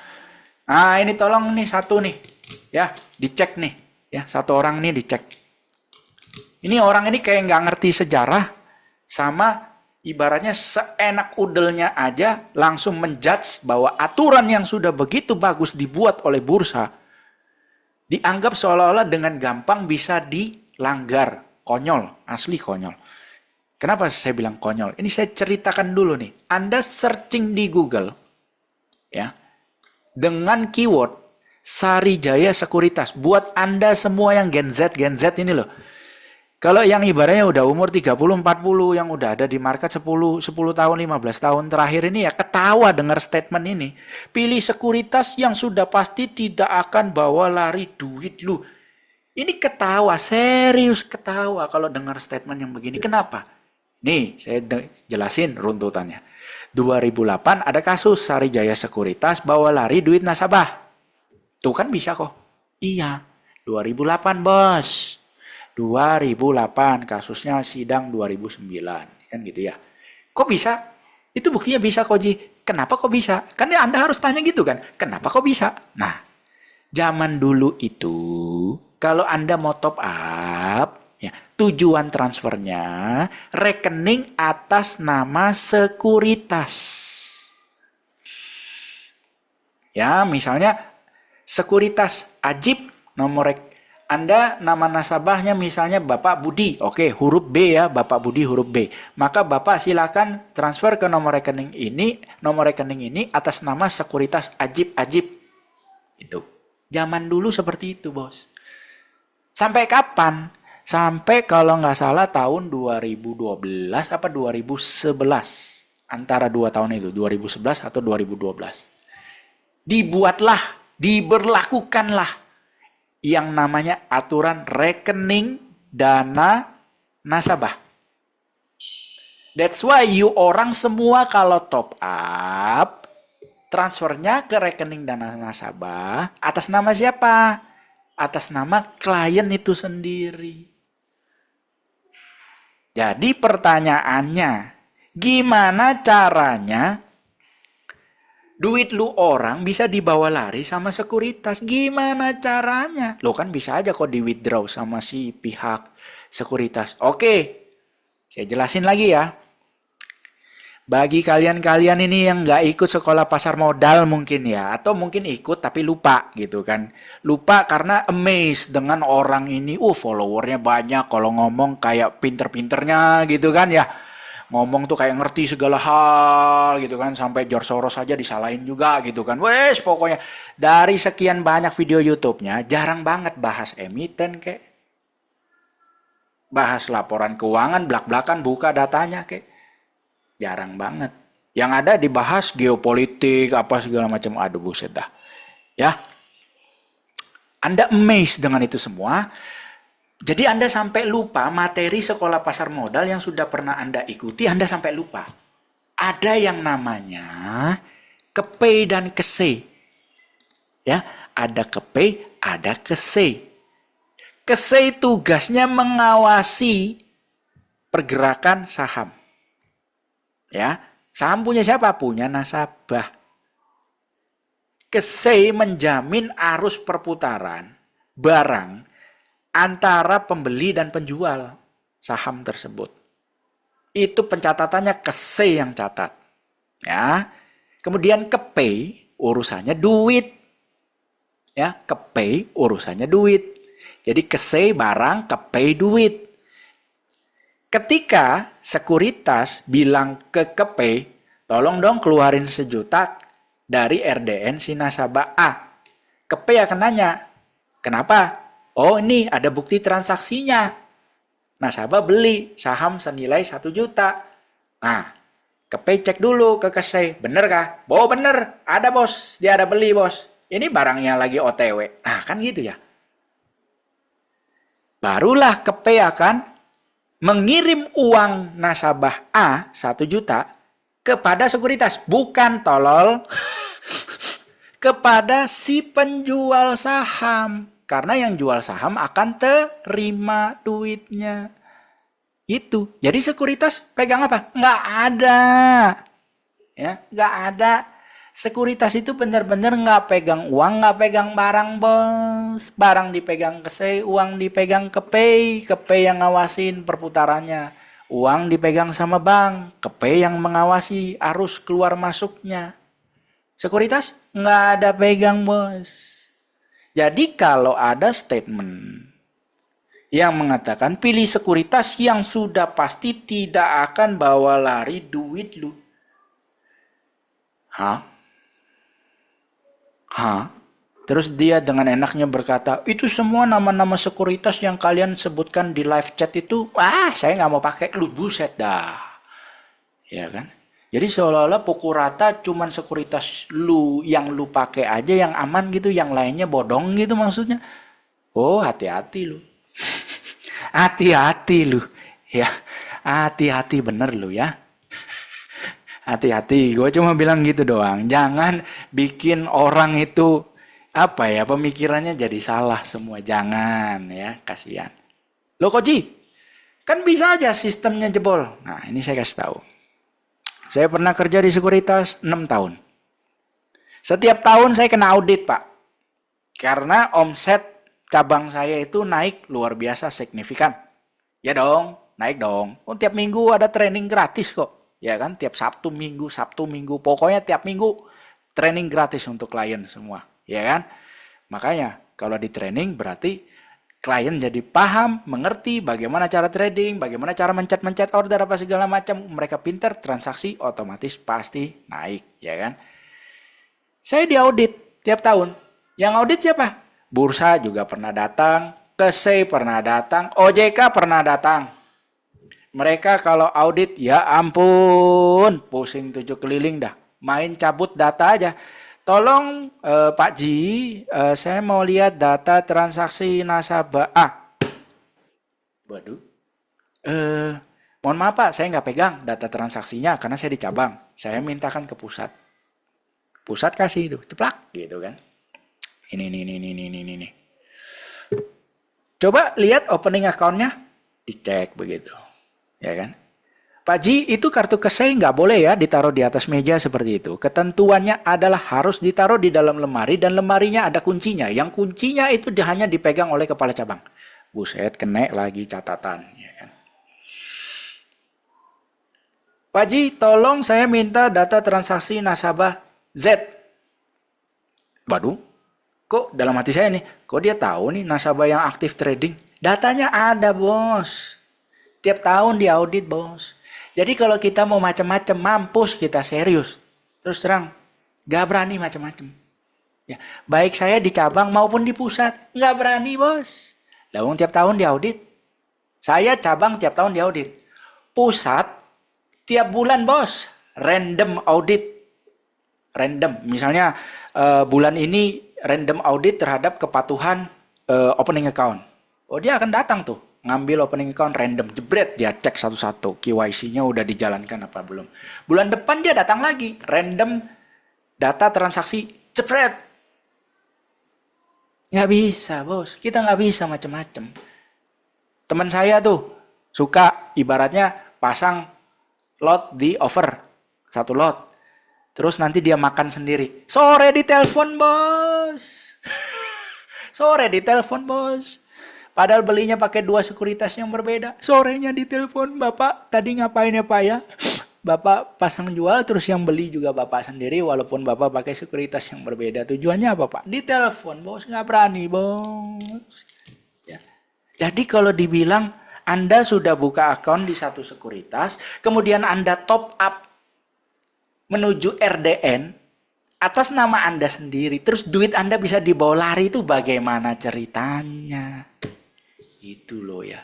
Nah, ini tolong nih satu nih, ya, dicek nih, ya, satu orang nih dicek. Ini orang ini kayak nggak ngerti sejarah sama ibaratnya seenak udelnya aja langsung menjudge bahwa aturan yang sudah begitu bagus dibuat oleh bursa dianggap seolah-olah dengan gampang bisa dilanggar. Konyol, asli konyol. Kenapa saya bilang konyol? Ini saya ceritakan dulu nih. Anda searching di Google ya dengan keyword Sarijaya Sekuritas buat Anda semua yang Gen Z ini loh. Kalau yang ibaratnya udah umur 30-40 yang udah ada di market 10 tahun, 15 tahun terakhir ini ya ketawa dengar statement ini. Pilih sekuritas yang sudah pasti tidak akan bawa lari duit lu. Ini ketawa, serius ketawa kalau dengar statement yang begini. Kenapa? Nih, saya jelasin runtutannya. 2008 ada kasus Sarijaya Sekuritas bawa lari duit nasabah. Tuh kan bisa kok. Iya, 2008 bos. 2008 kasusnya sidang 2009 kan gitu ya. Kok bisa? Itu buktinya bisa kok Ji. Kenapa kok bisa? Kan Anda harus tanya gitu kan. Kenapa kok bisa? Nah, zaman dulu itu kalau Anda mau top up ya, tujuan transfernya rekening atas nama sekuritas. Ya, misalnya sekuritas Ajib nomor Anda nama nasabahnya misalnya Bapak Budi. Oke, huruf B ya, Bapak Budi huruf B. Maka Bapak silakan transfer ke nomor rekening ini atas nama sekuritas Ajib. Itu. Zaman dulu seperti itu, Bos. Sampai kapan? Sampai kalau nggak salah tahun 2012 apa 2011. Antara 2 tahun itu, 2011 atau 2012. Diberlakukanlah yang namanya aturan rekening dana nasabah. That's why orang semua kalau top up, transfernya ke rekening dana nasabah atas nama siapa? Atas nama klien itu sendiri. Jadi pertanyaannya, gimana caranya duit lu orang bisa dibawa lari sama sekuritas? Gimana caranya? Lo kan bisa aja kok di withdraw sama si pihak sekuritas. Oke, saya jelasin lagi ya. Bagi kalian-kalian ini yang nggak ikut sekolah pasar modal mungkin ya. Atau mungkin ikut tapi lupa gitu kan. Lupa karena amazed dengan orang ini. Followernya banyak. Kalau ngomong kayak pinter-pinternya gitu kan ya. Ngomong tuh kayak ngerti segala hal gitu kan. Sampai George Soros aja disalahin juga gitu kan. Wes pokoknya dari sekian banyak video YouTube-nya jarang banget bahas emiten kayak. bahas laporan keuangan, blak-blakan buka datanya kayak jarang banget. Yang ada dibahas geopolitik apa segala macam. Aduh buset dah. Ya. Anda amazed dengan itu semua. Jadi Anda sampai lupa materi sekolah pasar modal yang sudah pernah Anda ikuti, Anda sampai lupa. Ada yang namanya KPI dan KSE. Ya, ada KPI, ada KSE. KSE tugasnya mengawasi pergerakan saham. Ya, saham punya siapa? Punya nasabah. KSE menjamin arus perputaran barang antara pembeli dan penjual saham tersebut. Itu pencatatannya KSE yang catat. Ya. Kemudian KPI urusannya duit. Ya, KPI urusannya duit. Jadi KSE barang, KPI duit. Ketika sekuritas bilang ke KPI, tolong dong keluarin 1 juta dari RDN si nasabah A. KPI akan nanya, kenapa? Oh ini ada bukti transaksinya. Nasabah beli saham senilai 1 juta. Nah, KPI cek dulu ke KSE. Bener kah? Oh bener, ada bos. Dia ada beli bos. Ini barangnya lagi OTW. Nah kan gitu ya. Barulah KPI akan mengirim uang nasabah A 1 juta kepada sekuritas. Bukan tolol. Kepada si penjual saham. Karena yang jual saham akan terima duitnya. Itu. Jadi sekuritas pegang apa? Nggak ada. Ya, nggak ada. Sekuritas itu benar-benar nggak pegang uang, nggak pegang barang bos. Barang dipegang KSE, uang dipegang KPI. KPI yang ngawasin perputarannya. Uang dipegang sama bank. KPI yang mengawasi arus keluar masuknya. Sekuritas nggak ada pegang bos. Jadi kalau ada statement yang mengatakan pilih sekuritas yang sudah pasti tidak akan bawa lari duit lu. Hah? Terus dia dengan enaknya berkata, itu semua nama-nama sekuritas yang kalian sebutkan di live chat itu, saya nggak mau pakai, lu buset dah. Ya kan? Jadi seolah-olah pukul rata cuman sekuritas lu yang lu pakai aja yang aman gitu, yang lainnya bodong gitu maksudnya. Oh, hati-hati lu. Hati-hati lu. Ya, hati-hati bener lu ya. Hati-hati, gue cuma bilang gitu doang. Jangan bikin orang itu pemikirannya jadi salah semua. Jangan ya, kasihan. Loh Koji, kan bisa aja sistemnya jebol. Nah, ini saya kasih tahu. Saya pernah kerja di sekuritas 6 tahun. Setiap tahun saya kena audit, Pak. Karena omset cabang saya itu naik luar biasa signifikan. Ya dong, naik dong. Oh, tiap minggu ada training gratis kok. Ya kan, tiap Sabtu Minggu. Pokoknya tiap minggu training gratis untuk klien semua. Ya kan? Makanya kalau di training berarti klien jadi paham, mengerti bagaimana cara trading, bagaimana cara mencet order apa segala macam. Mereka pintar, transaksi otomatis pasti naik, ya kan? Saya diaudit tiap tahun. Yang audit siapa? Bursa juga pernah datang, KSE pernah datang, OJK pernah datang. Mereka kalau audit, ya ampun, pusing 7 keliling dah. Main cabut data aja. Tolong Pak Ji, saya mau lihat data transaksi nasabah A. Waduh. Mohon maaf Pak, saya nggak pegang data transaksinya karena saya di cabang. Saya mintakan ke pusat. Pusat kasih itu, ceplak gitu kan. Ini. Coba lihat opening account-nya, dicek begitu. Ya kan? Pak Ji, itu kartu KSE nggak boleh ya ditaruh di atas meja seperti itu. Ketentuannya adalah harus ditaruh di dalam lemari dan lemarinya ada kuncinya. Yang kuncinya itu hanya dipegang oleh kepala cabang. Buset, kena lagi catatan. Ya kan? Pak Ji, tolong saya minta data transaksi nasabah Z. Waduh, kok dalam hati saya nih, kok dia tahu nih nasabah yang aktif trading? Datanya ada bos. Tiap tahun diaudit bos. Jadi kalau kita mau macam-macam, mampus kita serius. Terus terang, gak berani macam-macam. Ya, baik saya di cabang maupun di pusat, gak berani bos. Lawang tiap tahun diaudit. Saya cabang tiap tahun diaudit. Pusat tiap bulan bos, random audit. Random, misalnya bulan ini random audit terhadap kepatuhan opening account. Oh dia akan datang tuh, ngambil opening account random, jebret dia cek satu-satu, KYC-nya udah dijalankan apa belum. Bulan depan dia datang lagi, random data transaksi, jebret. Nggak bisa bos, kita nggak bisa macam-macam. Teman saya tuh suka ibaratnya pasang lot di over, satu lot. Terus nanti dia makan sendiri. Sore ditelepon bos. Sore ditelepon bos. Padahal belinya pakai 2 sekuritas yang berbeda. Sorenya ditelepon, Bapak tadi ngapain ya Pak ya? Bapak pasang jual terus yang beli juga Bapak sendiri walaupun Bapak pakai sekuritas yang berbeda. Tujuannya apa Pak? Ditelepon bos, nggak berani bos. Ya. Jadi kalau dibilang Anda sudah buka akun di satu sekuritas, kemudian Anda top up menuju RDN atas nama Anda sendiri, terus duit Anda bisa dibawa lari, itu bagaimana ceritanya? Itu loh ya.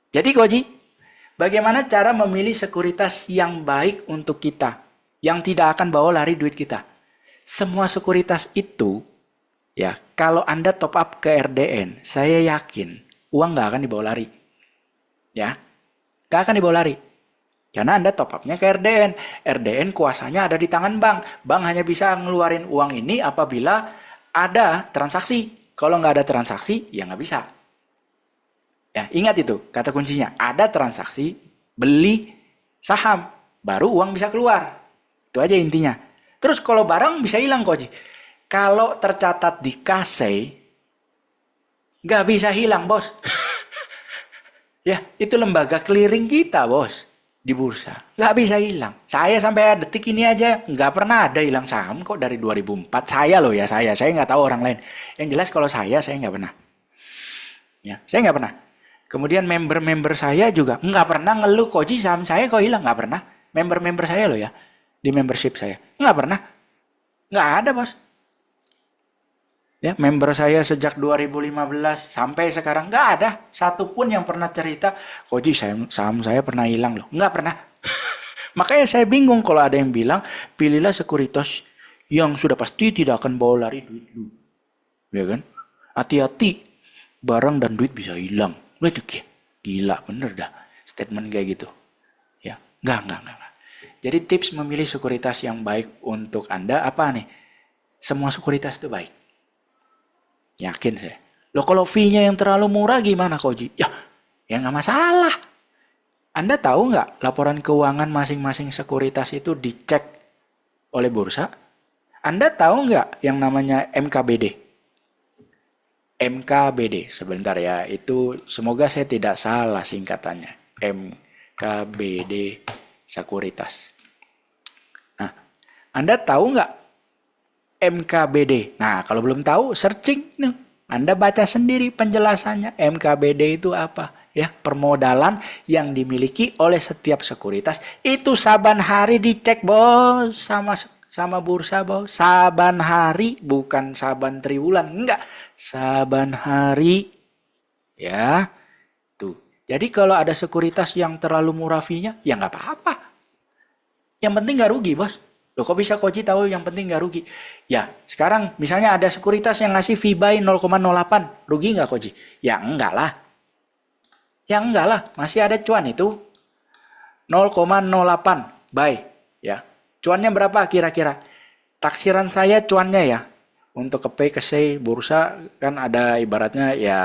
Jadi Koji, bagaimana cara memilih sekuritas yang baik untuk kita, yang tidak akan bawa lari duit kita? Semua sekuritas itu, ya, kalau Anda top up ke RDN, saya yakin uang nggak akan dibawa lari. Ya, nggak akan dibawa lari. Karena Anda top up-nya ke RDN. RDN kuasanya ada di tangan bank. Bank hanya bisa ngeluarin uang ini apabila ada transaksi. Kalau nggak ada transaksi, ya nggak bisa. Ya, ingat itu kata kuncinya. Ada transaksi, beli saham, baru uang bisa keluar. Itu aja intinya. Terus kalau barang bisa hilang Koji. Kalau tercatat di KASEI, nggak bisa hilang bos. Ya, itu lembaga clearing kita bos. Di bursa, nggak bisa hilang. Saya sampai detik ini aja nggak pernah ada hilang saham kok dari 2004. Saya loh ya, saya nggak tahu orang lain. Yang jelas kalau saya nggak pernah. Ya, saya nggak pernah. Kemudian member-member saya juga nggak pernah ngeluh Koji saham saya kok hilang, nggak pernah. Member-member saya loh ya, di membership saya nggak pernah, nggak ada bos. Ya, member saya sejak 2015 sampai sekarang nggak ada satupun yang pernah cerita, Koji saham saya pernah hilang loh. Nggak pernah. Makanya saya bingung kalau ada yang bilang, pilihlah sekuritas yang sudah pasti tidak akan bawa lari duit lu. Ya kan? Hati-hati, barang dan duit bisa hilang. Waduh, gila bener dah statement kayak gitu. Ya, nggak. Jadi tips memilih sekuritas yang baik untuk Anda apa nih? Semua sekuritas itu baik. Yakin saya. Loh kalau fee-nya yang terlalu murah gimana Koji? Ya nggak masalah. Anda tahu nggak laporan keuangan masing-masing sekuritas itu dicek oleh bursa? Anda tahu nggak yang namanya MKBD? MKBD, sebentar ya. Itu semoga saya tidak salah singkatannya. MKBD Sekuritas. Nah, Anda tahu nggak MKBD? Nah, kalau belum tahu, searching nih. Anda baca sendiri penjelasannya. MKBD itu apa? Ya, permodalan yang dimiliki oleh setiap sekuritas itu saban hari dicek bos sama bursa bos. Saban hari, bukan saban triwulan, enggak. Saban hari. Ya. Tuh. Jadi kalau ada sekuritas yang terlalu murah fee-nya, ya nggak apa-apa. Yang penting nggak rugi bos. Loh kok bisa Koji tahu yang penting nggak rugi? Ya sekarang misalnya ada sekuritas yang ngasih fee buy 0,08. Rugi nggak Koji? Ya enggak lah. Ya enggak lah. Masih ada cuan itu. 0,08 buy. Ya. Cuannya berapa kira-kira? Taksiran saya cuannya ya. Untuk ke P, ke C, bursa kan ada ibaratnya ya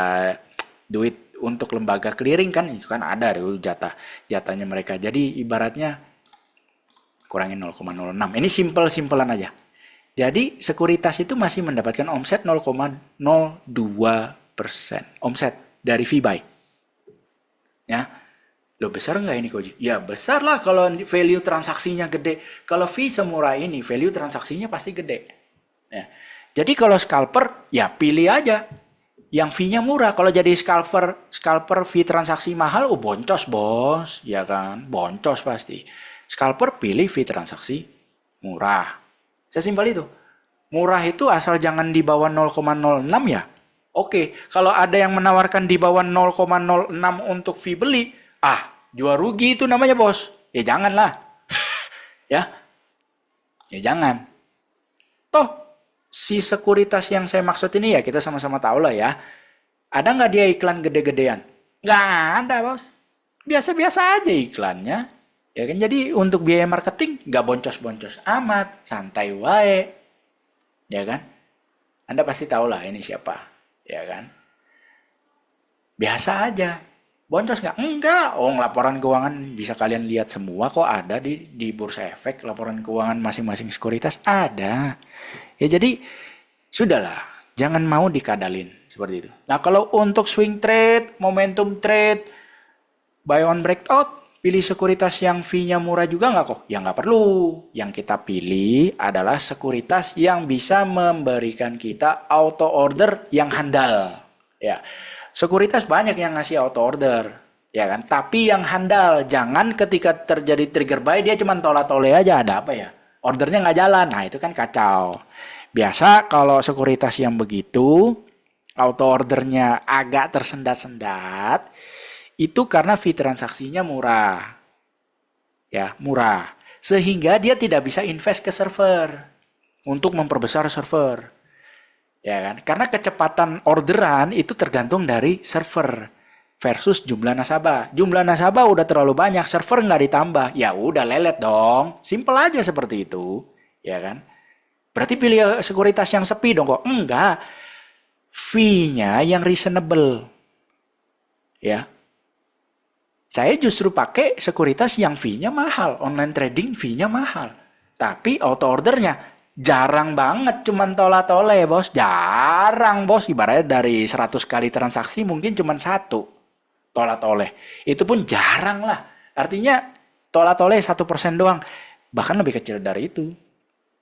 duit untuk lembaga clearing kan. Itu kan ada dulu jatahnya mereka. Jadi ibaratnya kurangin 0,06. Ini simpelan aja. Jadi sekuritas itu masih mendapatkan omset 0,02%. Omset dari fee buy. Ya. Loh besar nggak ini Koji? Ya besar lah kalau value transaksinya gede. Kalau fee semurah ini, value transaksinya pasti gede. Ya. Jadi kalau scalper, ya pilih aja yang fee-nya murah. Kalau jadi scalper fee transaksi mahal, boncos bos. Ya kan, boncos pasti. Scalper pilih fee transaksi murah. Sesimpel itu. Murah itu asal jangan di bawah 0,06 ya. Oke, kalau ada yang menawarkan di bawah 0,06 untuk fee beli, jual rugi itu namanya bos. Ya janganlah, ya, ya jangan. Toh, si sekuritas yang saya maksud ini ya kita sama-sama tahu lah ya. Ada nggak dia iklan gede-gedean? Nggak ada bos. Biasa-biasa aja iklannya. Ya kan, jadi untuk biaya marketing nggak boncos-boncos amat, santai wae. Ya kan? Anda pasti tahu lah ini siapa. Ya kan? Biasa aja. Boncos nggak? Enggak. Oh, laporan keuangan bisa kalian lihat semua kok ada di Bursa Efek laporan keuangan masing-masing sekuritas ada. Ya jadi sudahlah, jangan mau dikadalin seperti itu. Nah, kalau untuk swing trade, momentum trade, buy on breakout, pilih sekuritas yang fee-nya murah juga nggak kok? Ya nggak perlu. Yang kita pilih adalah sekuritas yang bisa memberikan kita auto order yang handal. Ya, sekuritas banyak yang ngasih auto order, ya kan? Tapi yang handal, jangan ketika terjadi trigger buy dia cuma tola-tole aja, ada apa ya? Ordernya nggak jalan, nah itu kan kacau. Biasa kalau sekuritas yang begitu, auto ordernya agak tersendat-sendat, itu karena fee transaksinya murah. Ya, murah. Sehingga dia tidak bisa invest ke server untuk memperbesar server. Ya kan? Karena kecepatan orderan itu tergantung dari server versus jumlah nasabah. Jumlah nasabah udah terlalu banyak, server nggak ditambah. Ya udah lelet dong. Simple aja seperti itu. Ya kan? Berarti pilih sekuritas yang sepi dong kok. Enggak. Fee-nya yang reasonable. Ya. Saya justru pakai sekuritas yang fee-nya mahal. Online trading fee-nya mahal. Tapi auto ordernya jarang banget, cuman tola-tole bos. Jarang bos. Ibaratnya dari 100 kali transaksi mungkin cuman 1 tola-tole. Itu pun jarang lah. Artinya tola-tole 1% doang. Bahkan lebih kecil dari itu.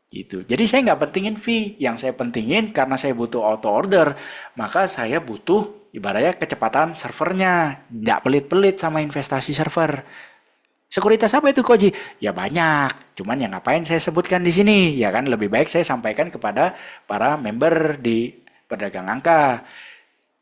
Gitu. Jadi saya nggak pentingin fee. Yang saya pentingin karena saya butuh auto order, maka saya butuh ibaratnya kecepatan servernya. Nggak pelit-pelit sama investasi server. Sekuritas apa itu Koji? Ya banyak. Cuman yang ngapain saya sebutkan di sini? Ya kan lebih baik saya sampaikan kepada para member di pedagang angka.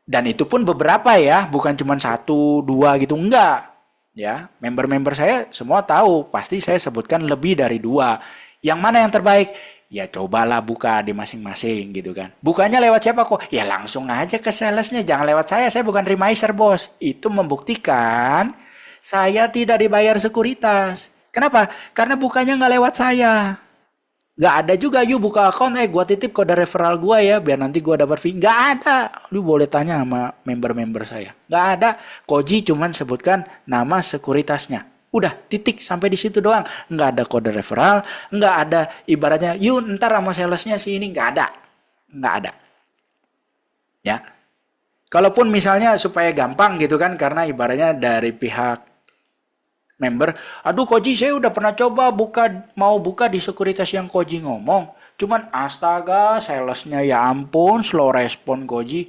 Dan itu pun beberapa ya, bukan cuma 1, 2 gitu, enggak. Ya, member-member saya semua tahu, pasti saya sebutkan lebih dari 2. Yang mana yang terbaik? Ya cobalah buka di masing-masing gitu kan. Bukanya lewat siapa kok? Ya langsung aja ke salesnya, jangan lewat saya bukan remiser bos. Itu membuktikan saya tidak dibayar sekuritas. Kenapa? Karena bukanya nggak lewat saya. Nggak ada juga, yuk buka akun, gua titip kode referral gua ya, biar nanti gua dapat fee. Nggak ada. Lu boleh tanya sama member-member saya. Nggak ada. Koji cuman sebutkan nama sekuritasnya. Udah, titik, sampai di situ doang. Nggak ada kode referral, nggak ada ibaratnya, yuk ntar sama salesnya si ini, nggak ada. Nggak ada. Ya. Kalaupun misalnya supaya gampang gitu kan, karena ibaratnya dari pihak member, aduh Koji saya udah pernah coba mau buka di sekuritas yang Koji ngomong, cuman astaga salesnya ya ampun slow respon Koji.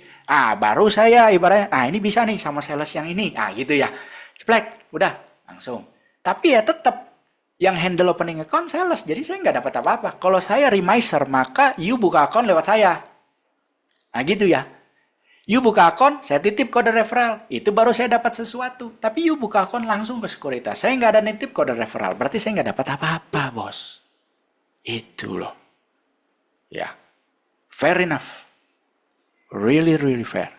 Baru saya ibaratnya, ini bisa nih sama sales yang ini, gitu ya, ceplek, udah langsung. Tapi ya tetap yang handle opening account sales, jadi saya nggak dapat apa-apa. Kalau saya remiser maka you buka akun lewat saya, gitu ya. You buka akun, saya titip kode referral. Itu baru saya dapat sesuatu. Tapi you buka akun langsung ke sekuritas. Saya nggak ada nitip kode referral. Berarti saya nggak dapat apa-apa, bos. Itu loh. Ya. Fair enough. Really, really fair.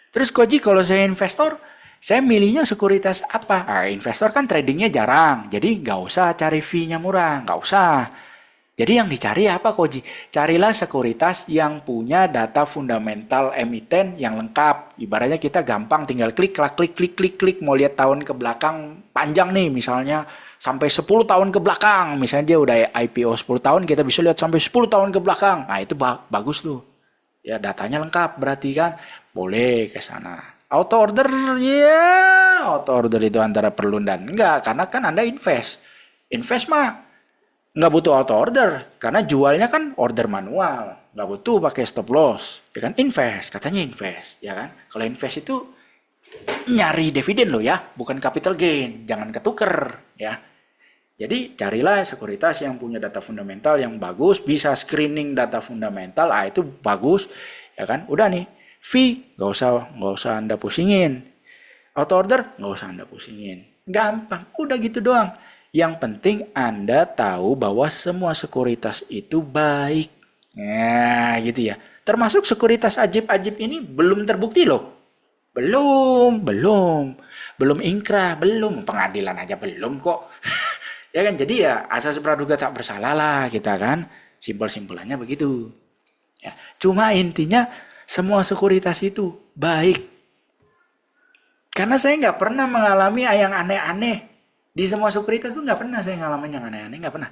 Terus Koji, kalau saya investor, saya milihnya sekuritas apa? Investor kan tradingnya jarang. Jadi nggak usah cari fee-nya murah. Nggak usah. Jadi yang dicari apa Koji? Carilah sekuritas yang punya data fundamental emiten yang lengkap. Ibaratnya kita gampang tinggal klik, klik. Mau lihat tahun ke belakang panjang nih misalnya sampai 10 tahun ke belakang. Misalnya dia udah IPO 10 tahun, kita bisa lihat sampai 10 tahun ke belakang. Nah itu bagus tuh. Ya datanya lengkap berarti kan. Boleh ke sana. Auto order, auto order itu antara perlu dan enggak. Karena kan Anda invest. Invest mah nggak butuh auto order karena jualnya kan order manual, nggak butuh pakai stop loss, ya kan. Invest, katanya invest, ya kan. Kalau invest itu nyari dividen loh ya, bukan capital gain, jangan ketuker ya. Jadi carilah sekuritas yang punya data fundamental yang bagus, bisa screening data fundamental, itu bagus, ya kan. Udah nih, Fee nggak usah Anda pusingin. Auto order nggak usah Anda pusingin. Gampang, udah gitu doang. Yang penting Anda tahu bahwa semua sekuritas itu baik. Nah, gitu ya. Termasuk sekuritas ajib-ajib ini belum terbukti loh. Belum ingkrah, belum pengadilan aja belum kok. Ya kan, jadi ya asas praduga tak bersalah lah kita kan. Simpel-simpelannya begitu. Ya, cuma intinya semua sekuritas itu baik. Karena saya nggak pernah mengalami yang aneh-aneh. Di semua sekuritas tuh nggak pernah saya ngalamin yang aneh-aneh, nggak pernah.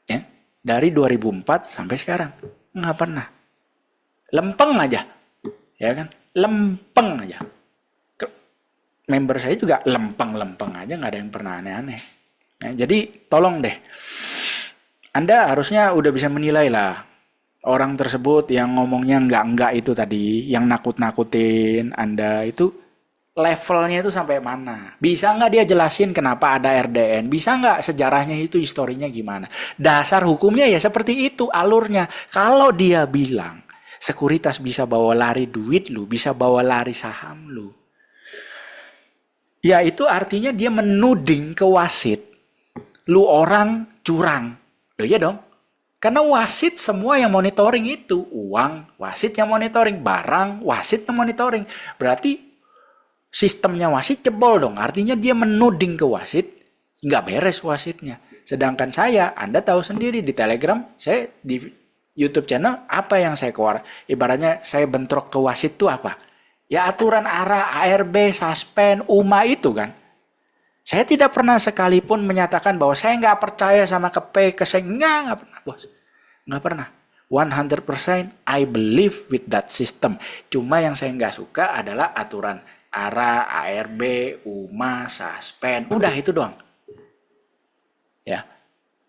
Ya, dari 2004 sampai sekarang nggak pernah. Lempeng aja, ya kan? Lempeng aja. Member saya juga lempeng-lempeng aja, nggak ada yang pernah aneh-aneh. Nah, jadi tolong deh, Anda harusnya udah bisa menilai lah orang tersebut yang ngomongnya enggak itu tadi, yang nakut-nakutin Anda itu levelnya itu sampai mana. Bisa nggak dia jelasin kenapa ada RDN? Bisa nggak sejarahnya itu, historinya gimana? Dasar hukumnya ya seperti itu alurnya. Kalau dia bilang sekuritas bisa bawa lari duit lu, bisa bawa lari saham lu, ya itu artinya dia menuding ke wasit, lu orang curang. Loh iya dong. Karena wasit semua yang monitoring itu. Uang, wasit yang monitoring. Barang, wasit yang monitoring. Berarti sistemnya wasit jebol dong. Artinya dia menuding ke wasit. Nggak beres wasitnya. Sedangkan saya, Anda tahu sendiri di Telegram, saya di YouTube channel, apa yang saya keluar. Ibaratnya saya bentrok ke wasit itu apa? Ya aturan ARA, ARB, suspend, UMA itu kan. Saya tidak pernah sekalipun menyatakan bahwa saya nggak percaya sama ke saya. Nggak pernah bos. Nggak pernah. 100% I believe with that system. Cuma yang saya nggak suka adalah aturan ARA, ARB, UMA, suspend. Udah itu doang. Ya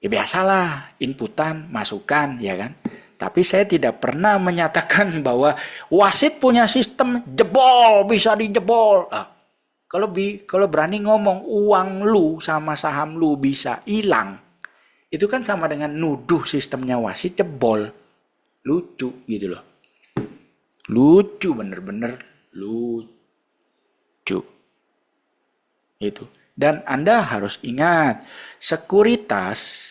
biasalah, inputan, masukan, ya kan. Tapi saya tidak pernah menyatakan bahwa wasit punya sistem jebol, bisa dijebol. Kalau berani ngomong uang lu sama saham lu bisa hilang, itu kan sama dengan nuduh sistemnya wasit jebol. Lucu gitu loh. Lucu, bener-bener lucu. Itu. Dan Anda harus ingat, sekuritas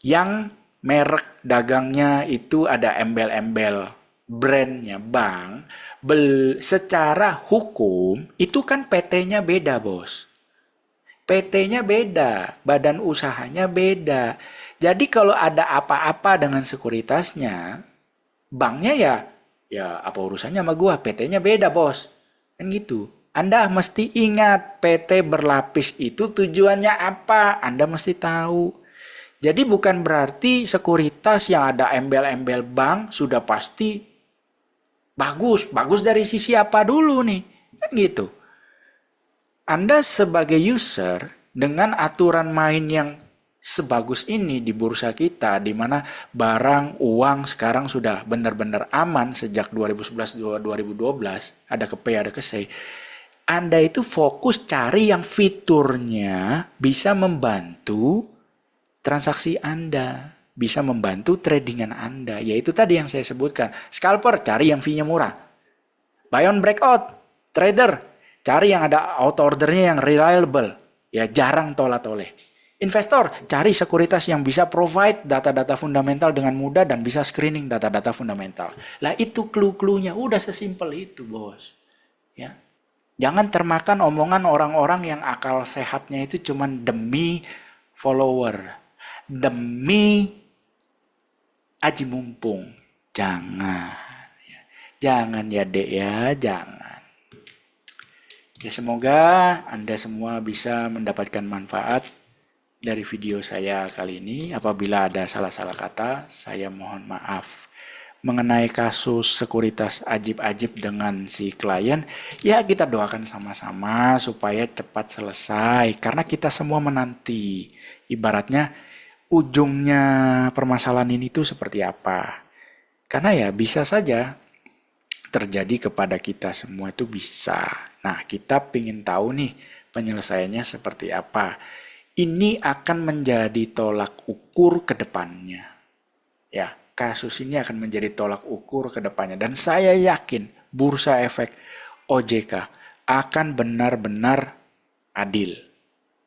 yang merek dagangnya itu ada embel-embel brandnya bank, secara hukum itu kan PT-nya beda bos. PT-nya beda, badan usahanya beda. Jadi kalau ada apa-apa dengan sekuritasnya, banknya ya apa urusannya sama gua, PT-nya beda bos. Kan gitu. Anda mesti ingat PT berlapis itu tujuannya apa, Anda mesti tahu. Jadi bukan berarti sekuritas yang ada embel-embel bank sudah pasti bagus. Bagus dari sisi apa dulu nih? Kan gitu. Anda sebagai user dengan aturan main yang sebagus ini di bursa kita, di mana barang, uang sekarang sudah benar-benar aman sejak 2011-2012, ada ke P, ada ke C. Anda itu fokus cari yang fiturnya bisa membantu transaksi Anda, bisa membantu tradingan Anda. Yaitu tadi yang saya sebutkan. Scalper, cari yang fee-nya murah. Buy on breakout, trader, cari yang ada auto ordernya yang reliable. Ya jarang tolak-toleh. Investor, cari sekuritas yang bisa provide data-data fundamental dengan mudah dan bisa screening data-data fundamental. Lah itu clue-cluenya, udah sesimpel itu bos. Ya. Jangan termakan omongan orang-orang yang akal sehatnya itu cuman demi follower, demi aji mumpung. Jangan. Jangan ya dek ya, jangan. Ya semoga Anda semua bisa mendapatkan manfaat dari video saya kali ini. Apabila ada salah-salah kata, saya mohon maaf. Mengenai kasus sekuritas ajib-ajib dengan si klien, ya kita doakan sama-sama supaya cepat selesai. Karena kita semua menanti, ibaratnya ujungnya permasalahan ini tuh seperti apa. Karena ya bisa saja terjadi kepada kita semua, itu bisa. Nah kita pingin tahu nih penyelesaiannya seperti apa. Ini akan menjadi tolak ukur ke depannya. Ya. kasus ini akan menjadi tolak ukur ke depannya. Dan saya yakin Bursa Efek OJK akan benar-benar adil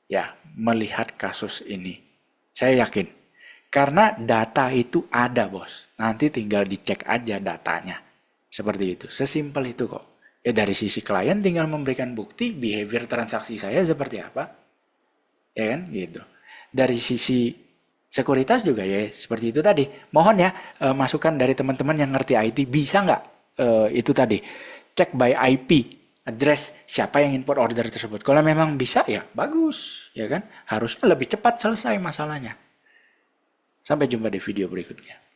ya melihat kasus ini. Saya yakin. Karena data itu ada, bos. Nanti tinggal dicek aja datanya. Seperti itu. Sesimpel itu kok. Ya dari sisi klien tinggal memberikan bukti behavior transaksi saya seperti apa. Ya kan? Gitu. Dari sisi sekuritas juga ya seperti itu tadi. Mohon ya masukan dari teman-teman yang ngerti IT. Bisa nggak itu tadi? Cek by IP. Address siapa yang import order tersebut. Kalau memang bisa ya bagus. Ya kan? Harusnya lebih cepat selesai masalahnya. Sampai jumpa di video berikutnya.